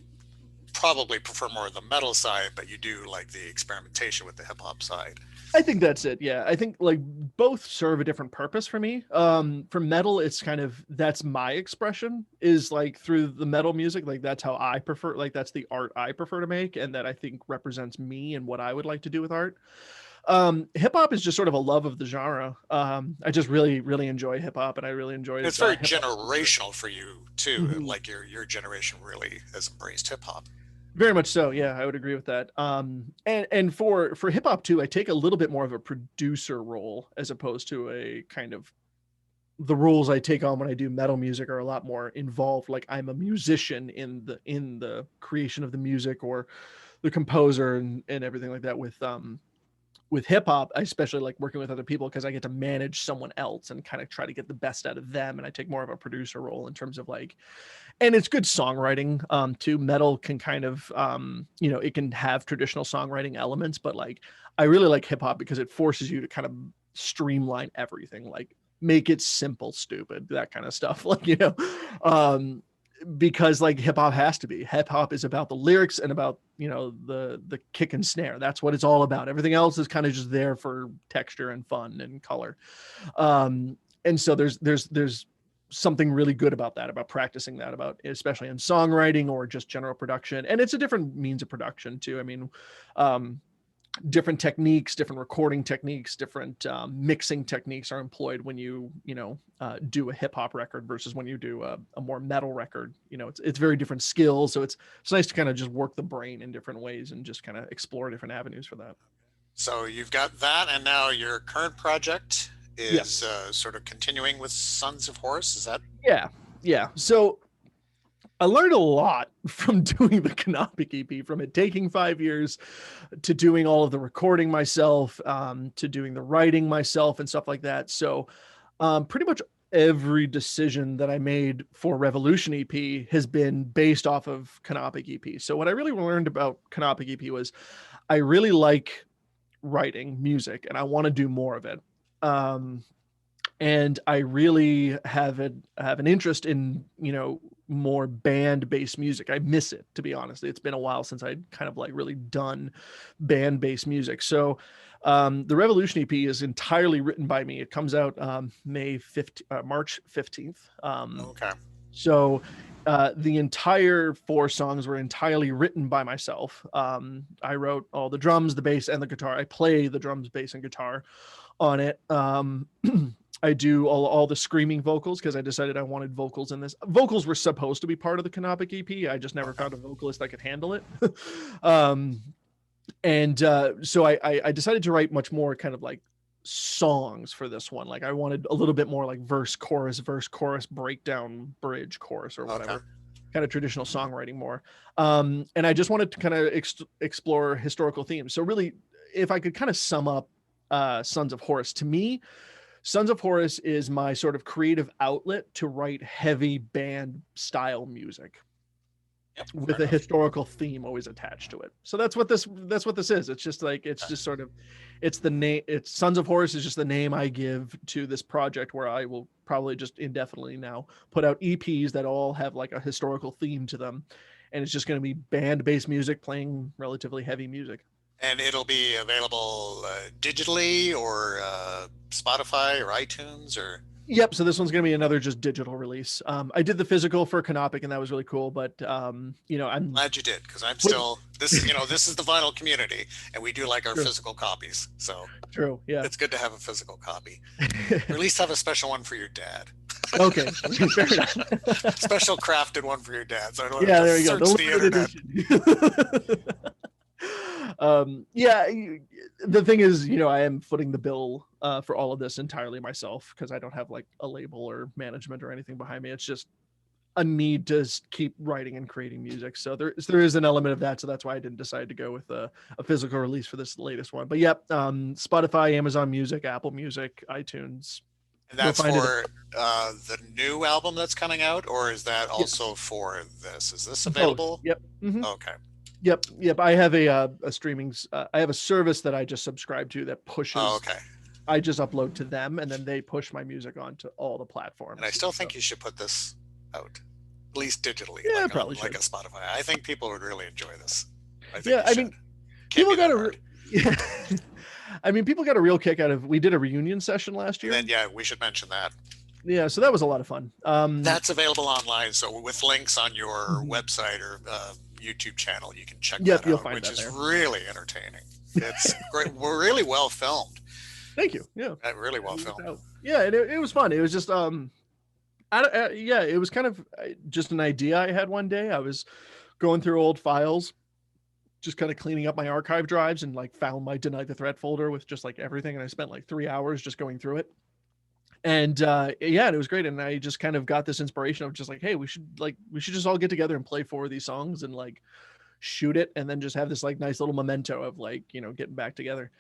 A: probably prefer more of the metal side, but you do like the experimentation with the hip hop side.
B: I think that's it. Yeah. I think like both serve a different purpose for me. For metal, it's kind of, that's my expression is like through the metal music. Like that's how I prefer, like that's the art I prefer to make. And that I think represents me and what I would like to do with art. Hip hop is just sort of a love of the genre. I just really, really enjoy hip hop and I really enjoy it.
A: It's very generational for you too. Like your generation really has embraced hip hop.
B: Very much so. Yeah, I would agree with that. And for hip hop too, I take a little bit more of a producer role as opposed to a kind of the roles I take on when I do metal music are a lot more involved. Like I'm a musician in the creation of the music or the composer and everything like that. With hip hop, I especially like working with other people because I get to manage someone else and kind of try to get the best out of them. And I take more of a producer role in terms of like, and it's good songwriting too. Metal can kind of, you know, it can have traditional songwriting elements, but like I really like hip hop because it forces you to kind of streamline everything, like make it simple, stupid, that kind of stuff. Like, you know, because like hip hop has to be. Hip hop is about the lyrics and about, you know, the kick and snare. That's what it's all about. Everything else is kind of just there for texture and fun and color. And so there's something really good about that, about practicing that, about especially in songwriting or just general production. And it's a different means of production too. I mean, different techniques, different recording techniques, different mixing techniques are employed when you know, do a hip hop record versus when you do a more metal record. You know, it's very different skills. So it's nice to kind of just work the brain in different ways and just kind of explore different avenues for that.
A: So you've got that, and now your current project is
B: Yes.
A: sort of continuing with Sons of Horus. Is that?
B: Yeah. So I learned a lot from doing the Canonic EP, from it taking 5 years to doing all of the recording myself, to doing the writing myself and stuff like that. So pretty much every decision that I made for Revolution EP has been based off of Canonic EP. So what I really learned about Canonic EP was I really like writing music and I want to do more of it. And I really have an interest in, you know, more band-based music. I miss it, to be honest. It's been a while since I'd kind of like really done band-based music. So the Revolution EP is entirely written by me. It comes out March 15th.
A: Okay.
B: So the entire 4 songs were entirely written by myself. I wrote all the drums, the bass, and the guitar. I play the drums, bass, and guitar on it. I do all the screaming vocals because I decided I wanted vocals in this. Vocals were supposed to be part of the Canonic EP. I just never found a vocalist that could handle it. So I decided to write much more kind of like songs for this one. Like I wanted a little bit more like verse, chorus, breakdown, bridge, chorus, or whatever. Okay. Kind of traditional songwriting more. And I just wanted to kind of explore historical themes. So really, if I could kind of sum up Sons of Horus, to me, Sons of Horus is my sort of creative outlet to write heavy band style music.
A: Yep, fair
B: with a
A: enough.
B: historical theme always attached to it. So that's what this is. It's just like it's just sort of it's the name. It's Sons of Horus is just the name I give to this project, where I will probably just indefinitely now put out EPs that all have like a historical theme to them, and it's just going to be band-based music playing relatively heavy music.
A: And it'll be available digitally or Spotify or iTunes or.
B: Yep. So this one's going to be another just digital release. I did the physical for Canopic, and that was really cool. But I'm
A: Glad you did, because I'm
B: put,
A: still this is the vinyl community, and we do like our
B: true,
A: physical copies. So
B: true, yeah.
A: it's good to have a physical copy, or at least have a special one for your dad.
B: Okay, fair enough.
A: Special crafted one for your dad, so I don't
B: Yeah,
A: have to
B: there you go.
A: search the internet.
B: Yeah, the thing is, I am footing the bill for all of this entirely myself, because I don't have like a label or management or anything behind me. It's just a need to keep writing and creating music. So there is an element of that. So that's why I didn't decide to go with a physical release for this latest one. But yep, Spotify, Amazon Music, Apple Music, iTunes.
A: And
B: You'll
A: that's
B: find it
A: for the new album that's coming out, or is that also
B: yes,
A: for this? Is this
B: both.
A: available?
B: Yep. Mhm.
A: Okay.
B: Yep. I have a streaming. I have a service that I just subscribe to that
A: Oh,
B: pushes.
A: okay.
B: I just upload to them, and then they push my music onto all the
A: And I
B: platforms.
A: still
B: So
A: think you should put this out, at least digitally,
B: yeah, I
A: like on
B: probably
A: like
B: should.
A: a Spotify. I think people would really enjoy this. I think
B: Yeah,
A: you
B: I
A: should.
B: mean,
A: Can't
B: people
A: be
B: got
A: that
B: a.
A: hard.
B: Yeah. I mean, people got a real kick out of. We did a reunion session last
A: And
B: year.
A: then yeah, we should mention that.
B: Yeah, so that was a lot of fun.
A: That's available online. So with links on your
B: Mhm.
A: website or YouTube channel, you can check
B: Yep,
A: that
B: you'll
A: out,
B: find
A: which
B: that
A: is
B: there.
A: really entertaining. It's great. We're really well filmed.
B: Thank you. Yeah,
A: Really well
B: it worked
A: filmed.
B: out. Yeah, and it was fun. It was just yeah, it was kind of just an idea I had one day. I was going through old files, just kind of cleaning up my archive drives, and like found my Deny the Threat folder with just like everything, and I spent like 3 hours just going through it. And yeah, it was great. And I just kind of got this inspiration of just like, hey, we should just all get together and play 4 of these songs and like shoot it, and then just have this like nice little memento of like, getting back together.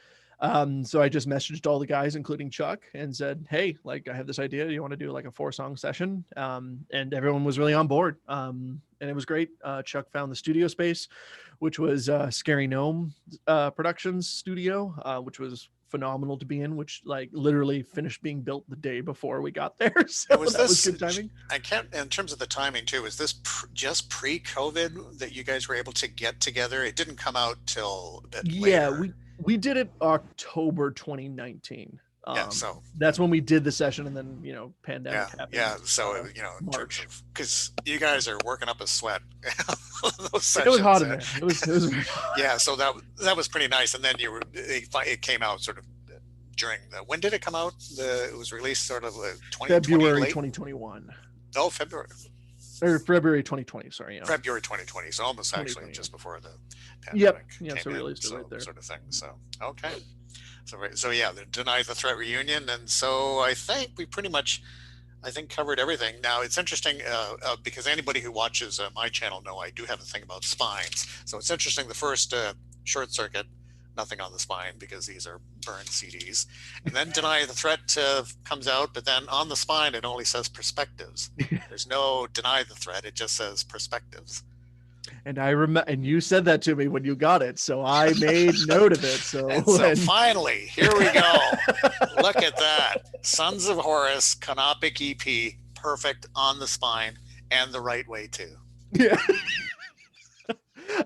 B: So I just messaged all the guys, including Chuck, and said, hey, like, I have this idea, do you want to do like a 4-song session? And everyone was really on board. And it was great. Chuck found the studio space, which was Scary Gnome Productions studio, which was phenomenal to be in, which like literally finished being built the day before we got there. So
A: And was
B: that was
A: this?
B: good timing.
A: I can't. In terms of the timing too, is this just pre-COVID that you guys were able to get together? It didn't come out till a bit
B: Yeah,
A: later.
B: we did it October 2019.
A: Yeah. So
B: That's when we did the session, and then
A: yeah,
B: pandemic happened.
A: yeah. So in terms
B: March.
A: of, because you guys are working up a sweat those
B: It was hot
A: sessions.
B: in there. It was very hot.
A: Yeah. So that was pretty nice. And then it came out sort of during the, when did it come out? It was released sort of 2020
B: February
A: late.
B: 2021
A: Oh, February.
B: or February 2020. Sorry, yeah,
A: February 2020. So almost actually
B: 2020.
A: just before the
B: Yep.
A: pandemic
B: Yeah,
A: came
B: so we
A: in,
B: released it
A: so
B: right there.
A: sort of thing. So okay. So yeah, the Deny the Threat reunion, and so I think we pretty much, I think, covered everything. Now it's interesting because anybody who watches my channel know I do have a thing about spines. So it's interesting. The first Short Circuit, nothing on the spine because these are burned CDs, and then Deny the Threat comes out, but then on the spine it only says Perspectives. There's no Deny the Threat. It just says Perspectives.
B: And I remember, and you said that to me when you got it, so I made note of it. So,
A: And so finally, here we go. Look at that. Sons of Horus, Canopic EP, perfect on the spine and the right way too.
B: yeah,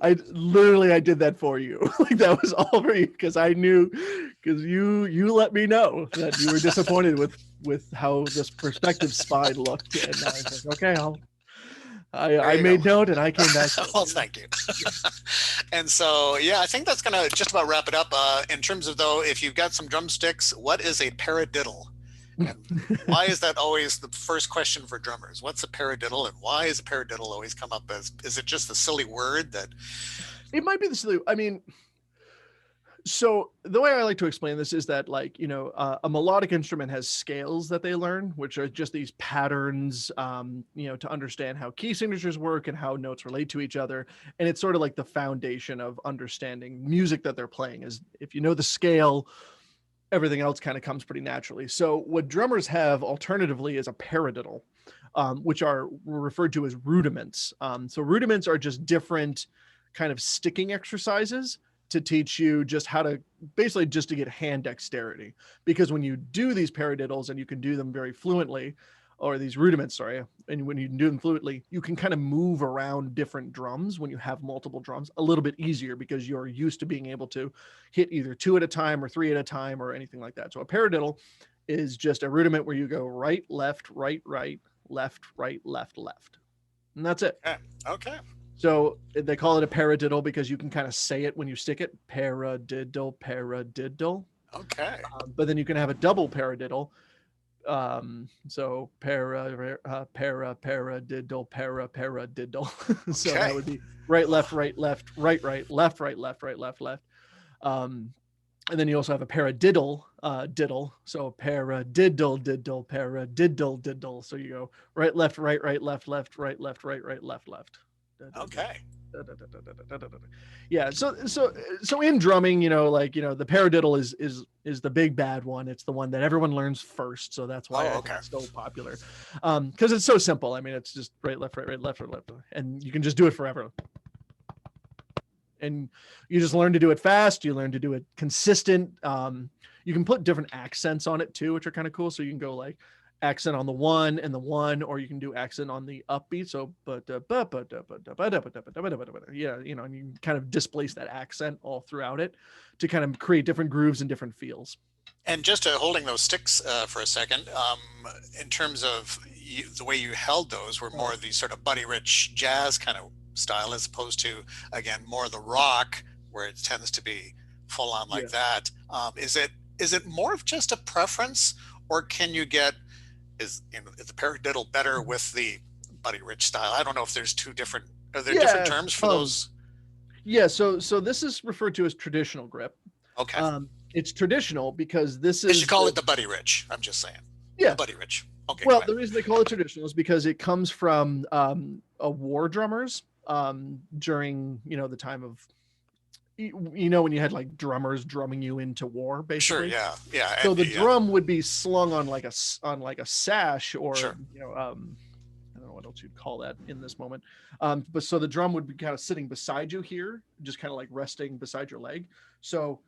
B: I did that for you. Like that was all for you, because I knew, because you let me know that you were disappointed with how this Perspective spine looked, and I was like, okay, I made note, and I came back.
A: Well, thank you. And so, yeah, I think that's going to just about wrap it up. In terms of, though, if you've got some drumsticks, what is a paradiddle? And why is that always the first question for drummers? What's a paradiddle, and why is a paradiddle always come up as, is it just a silly word that?
B: It might be the silly. I mean, so the way I like to explain this is that, like, a melodic instrument has scales that they learn, which are just these patterns, to understand how key signatures work and how notes relate to each other. And it's sort of like the foundation of understanding music that they're playing. Is if you know the scale, everything else kind of comes pretty naturally. So what drummers have alternatively is a paradiddle. which are referred to as rudiments. So rudiments are just different kind of sticking exercises to teach you just how to basically just to get hand dexterity. Because when you do these paradiddles and you can do them very fluently, or these rudiments, sorry, and when you do them fluently, you can kind of move around different drums when you have multiple drums a little bit easier because you're used to being able to hit either 2 at a time or 3 at a time or anything like that. So a paradiddle is just a rudiment where you go right, left, right, right, left, right, left, left. And that's it.
A: Okay.
B: So they call it a paradiddle because you can kind of say it when you stick it. Paradiddle, paradiddle.
A: Okay.
B: But then you can have a double paradiddle. So paradiddle, paradiddle. So that would be right, left, right, left, right, right, left, right, left, right, left, left. And then you also have a paradiddle, diddle. So paradiddle, diddle, paradiddle, diddle. So you go right, left, right, right, left, left, right, left, right, right, left, left.
A: Okay.
B: Yeah. So in drumming, the paradiddle is the big bad one. It's the one that everyone learns first. So that's why it's so popular. Because it's so simple. I mean, it's just right, left, right, right, left, right, left, and you can just do it forever. And you just learn to do it fast. You learn to do it consistent. You can put different accents on it too, which are kind of cool. So you can go like accent on the one and the one, or you can do accent on the upbeat. So, yeah, and you kind of displace that accent all throughout it to kind of create different grooves and different feels.
A: And just holding those sticks for a second, in terms of the way you held those were more of the sort of Buddy Rich jazz kind of style, as opposed to, again, more the rock where it tends to be full on like that. Is it more of just a preference, or can you get, is the paradiddle better with the Buddy Rich style? I don't know if there's different terms for those.
B: Yeah, so this is referred to as traditional grip.
A: Okay.
B: It's traditional because this is.
A: They should call it the Buddy Rich. I'm just saying.
B: Yeah.
A: The Buddy Rich. Okay.
B: Well, the reason they call it traditional is because it comes from a war drummers during the time of when you had like drummers drumming you into war, basically.
A: Sure. Yeah.
B: So the drum would be slung on like a sash, or
A: sure.
B: I don't know what else you'd call that in this moment. But so the drum would be kind of sitting beside you here, just kind of like resting beside your leg. So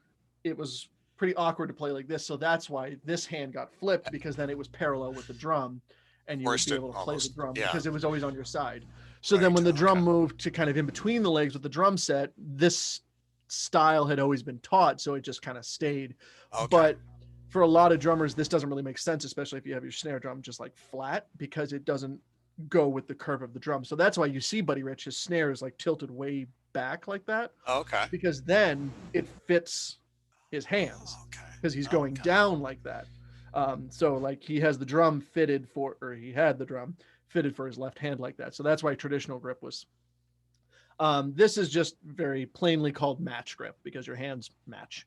B: it was pretty awkward to play like this. So that's why this hand got flipped, because then it was parallel with the drum, and you would be able to play the drum because it was always on your side. So then when the drum moved to kind of in between the legs with the drum set, this style had always been taught, so it just kind of stayed. But for a lot of drummers, this doesn't really make sense, especially if you have your snare drum just like flat, because it doesn't go with the curve of the drum. So that's why you see Buddy Rich, his snare is like tilted way back like that. Because then it fits his hands, because he's going down like that. So like he has the drum fitted for, or he had the drum fitted for his left hand like that. So that's why traditional grip was. This is just very plainly called match grip because your hands match.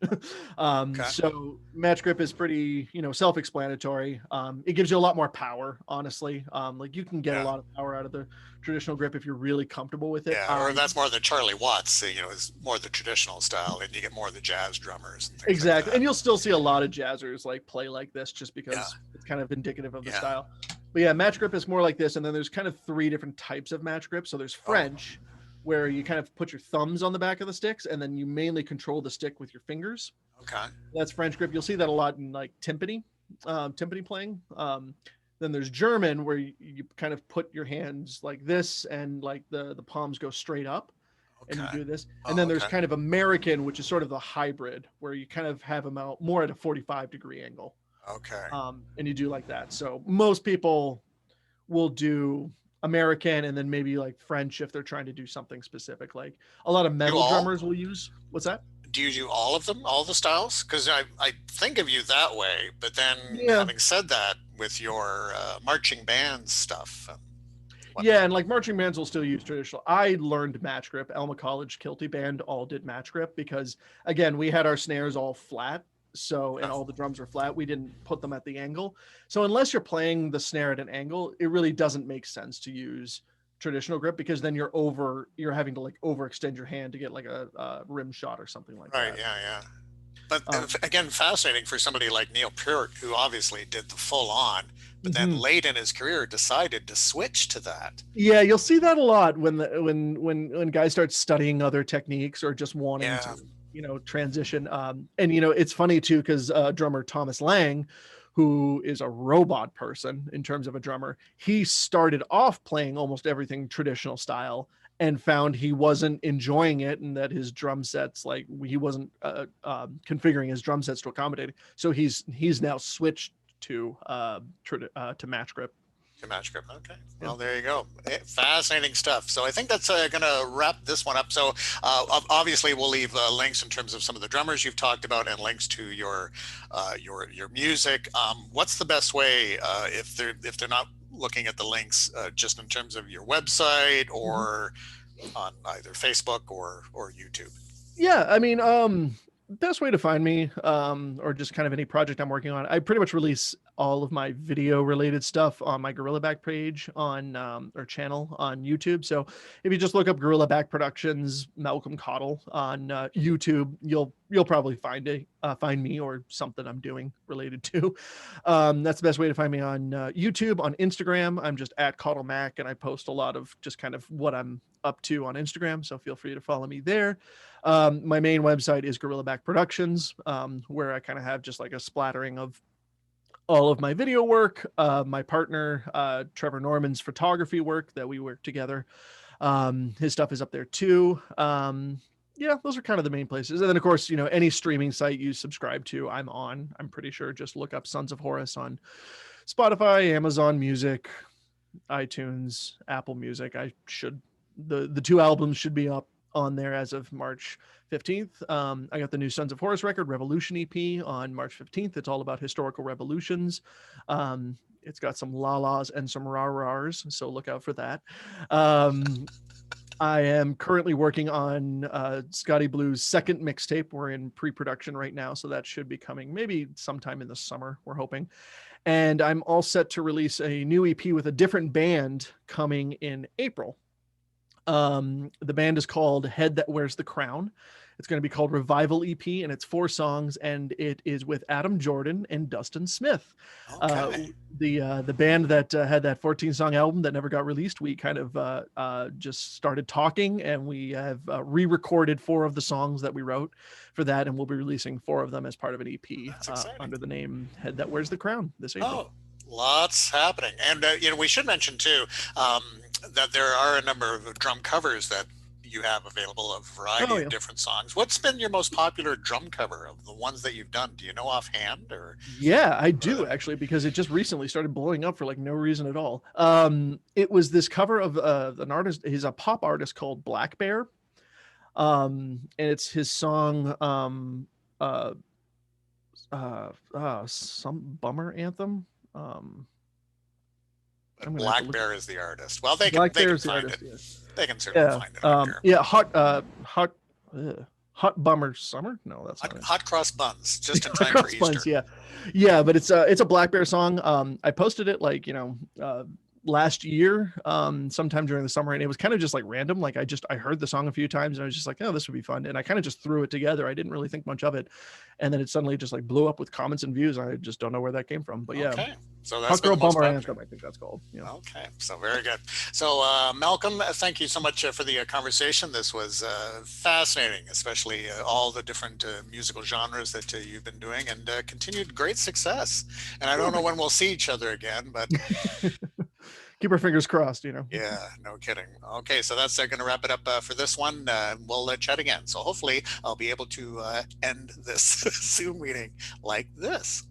B: So match grip is pretty, self-explanatory. It gives you a lot more power, honestly. Like you can get a lot of power out of the traditional grip if you're really comfortable with it.
A: Or that's more the Charlie Watts, is more the traditional style, and you get more of the jazz drummers. And
B: exactly. Like and you'll still see a lot of jazzers like play like this just because it's kind of indicative of the style. But yeah, match grip is more like this. And then there's kind of 3 different types of match grip. So there's French, where you kind of put your thumbs on the back of the sticks, and then you mainly control the stick with your fingers. That's French grip. You'll see that a lot in like timpani playing. Then there's German, where you kind of put your hands like this, and like the palms go straight up, and you do this. And then there's kind of American, which is sort of the hybrid, where you kind of have them out more at a 45-degree angle. And you do like that. So most people will do American and then maybe like French if they're trying to do something specific. Like a lot of metal drummers will use. What's that?
A: Do you do all of them, all the styles? Because I think of you that way, but then having said that, with your marching band stuff.
B: And like marching bands will still use traditional. I learned match grip. Elma College Kilty Band all did match grip because, again, we had our snares all flat. So, and all the drums are flat. We didn't put them at the angle. So unless you're playing the snare at an angle, it really doesn't make sense to use traditional grip, because then you're having to like overextend your hand to get like a rim shot or something like that.
A: Yeah. But again, fascinating for somebody like Neil Peart, who obviously did the full on, but then
B: Mhm.
A: late in his career decided to switch to that.
B: Yeah, you'll see that a lot when when guys start studying other techniques or just wanting
A: Yeah.
B: to, transition. And it's funny too because drummer Thomas Lang, who is a robot person in terms of a drummer, he started off playing almost everything traditional style and found he wasn't enjoying it and that his drum sets, like he wasn't configuring his drum sets to accommodate it. So he's now switched to match grip.
A: To match grip. Okay.
B: Yeah.
A: Well, there you go. Fascinating stuff. So I think that's going to wrap this one up. So obviously we'll leave links in terms of some of the drummers you've talked about and links to your music. What's the best way if they're not looking at the links just in terms of your website or on either Facebook or YouTube?
B: Yeah, I mean, best way to find me, or just kind of any project I'm working on, I pretty much release all of my video related stuff on my Gorilla Back page on or channel on YouTube. So if you just look up Gorilla Back Productions Malcolm Cottle on YouTube, you'll probably find me or something I'm doing related to. That's the best way to find me on YouTube. On Instagram, I'm just at Cottle Mac, and I post a lot of just kind of what I'm up to on Instagram. So feel free to follow me there. My main website is Gorilla Back Productions, where I kind of have just like a splattering of all of my video work, my partner Trevor Norman's photography work that we work together. His stuff is up there too. Yeah, those are kind of the main places. And then of course, any streaming site you subscribe to, I'm on. I'm pretty sure just look up Sons of Horus on Spotify, Amazon Music, iTunes, Apple Music. The two albums should be up on there as of March 15th. I got the new Sons of Horus record, Revolution EP, on March 15th. It's all about historical revolutions. It's got some la-las and some rah-rahs, so look out for that. I am currently working on Scotty Blue's second mixtape. We're in pre-production right now, so that should be coming maybe sometime in the summer, we're hoping. And I'm all set to release a new EP with a different band coming in April. The band is called Head That Wears the Crown. It's going to be called Revival EP, and it's 4 songs, and it is with Adam Jordan and Dustin Smith.
A: Okay.
B: The band that had that 14-song album that never got released, we kind of just started talking, and we have re-recorded 4 of the songs that we wrote for that, and we'll be releasing 4 of them as part of an EP under the name Head That Wears the Crown this April.
A: Oh, lots happening. And, we should mention too that there are a number of drum covers that you have available, a variety of different songs. What's been your most popular drum cover of the ones that you've done? Do you know offhand? Or
B: Yeah, I do actually, because it just recently started blowing up for like no reason at all. It was this cover of an artist. He's a pop artist called Black Bear. And it's his song some bummer anthem.
A: Black Bear is the artist. Well, they can
B: Black Bear is the
A: find
B: artist,
A: it.
B: yes.
A: They can certainly find it out there.
B: Yeah, hot bummer summer. No, that's not
A: Hot cross buns, just in
B: hot
A: time for
B: cross
A: Easter.
B: buns, yeah, but it's a Black Bear song. I posted it like last year, sometime during the summer, and it was kind of just like random. Like I heard the song a few times, and I was just like, oh, this would be fun, and I kind of just threw it together. I didn't really think much of it, and then it suddenly just like blew up with comments and views. I just don't know where that came from, but yeah.
A: Okay. So that's
B: Hot Girl Bummer Anthem, I think that's called. Yeah.
A: Okay, so very good. So Malcolm, thank you so much for the conversation. This was fascinating, especially all the different musical genres that you've been doing, and continued great success. And I don't know when we'll see each other again, but
B: keep our fingers crossed,
A: Yeah, no kidding. Okay, so that's going to wrap it up for this one. We'll chat again. So hopefully I'll be able to end this Zoom meeting like this.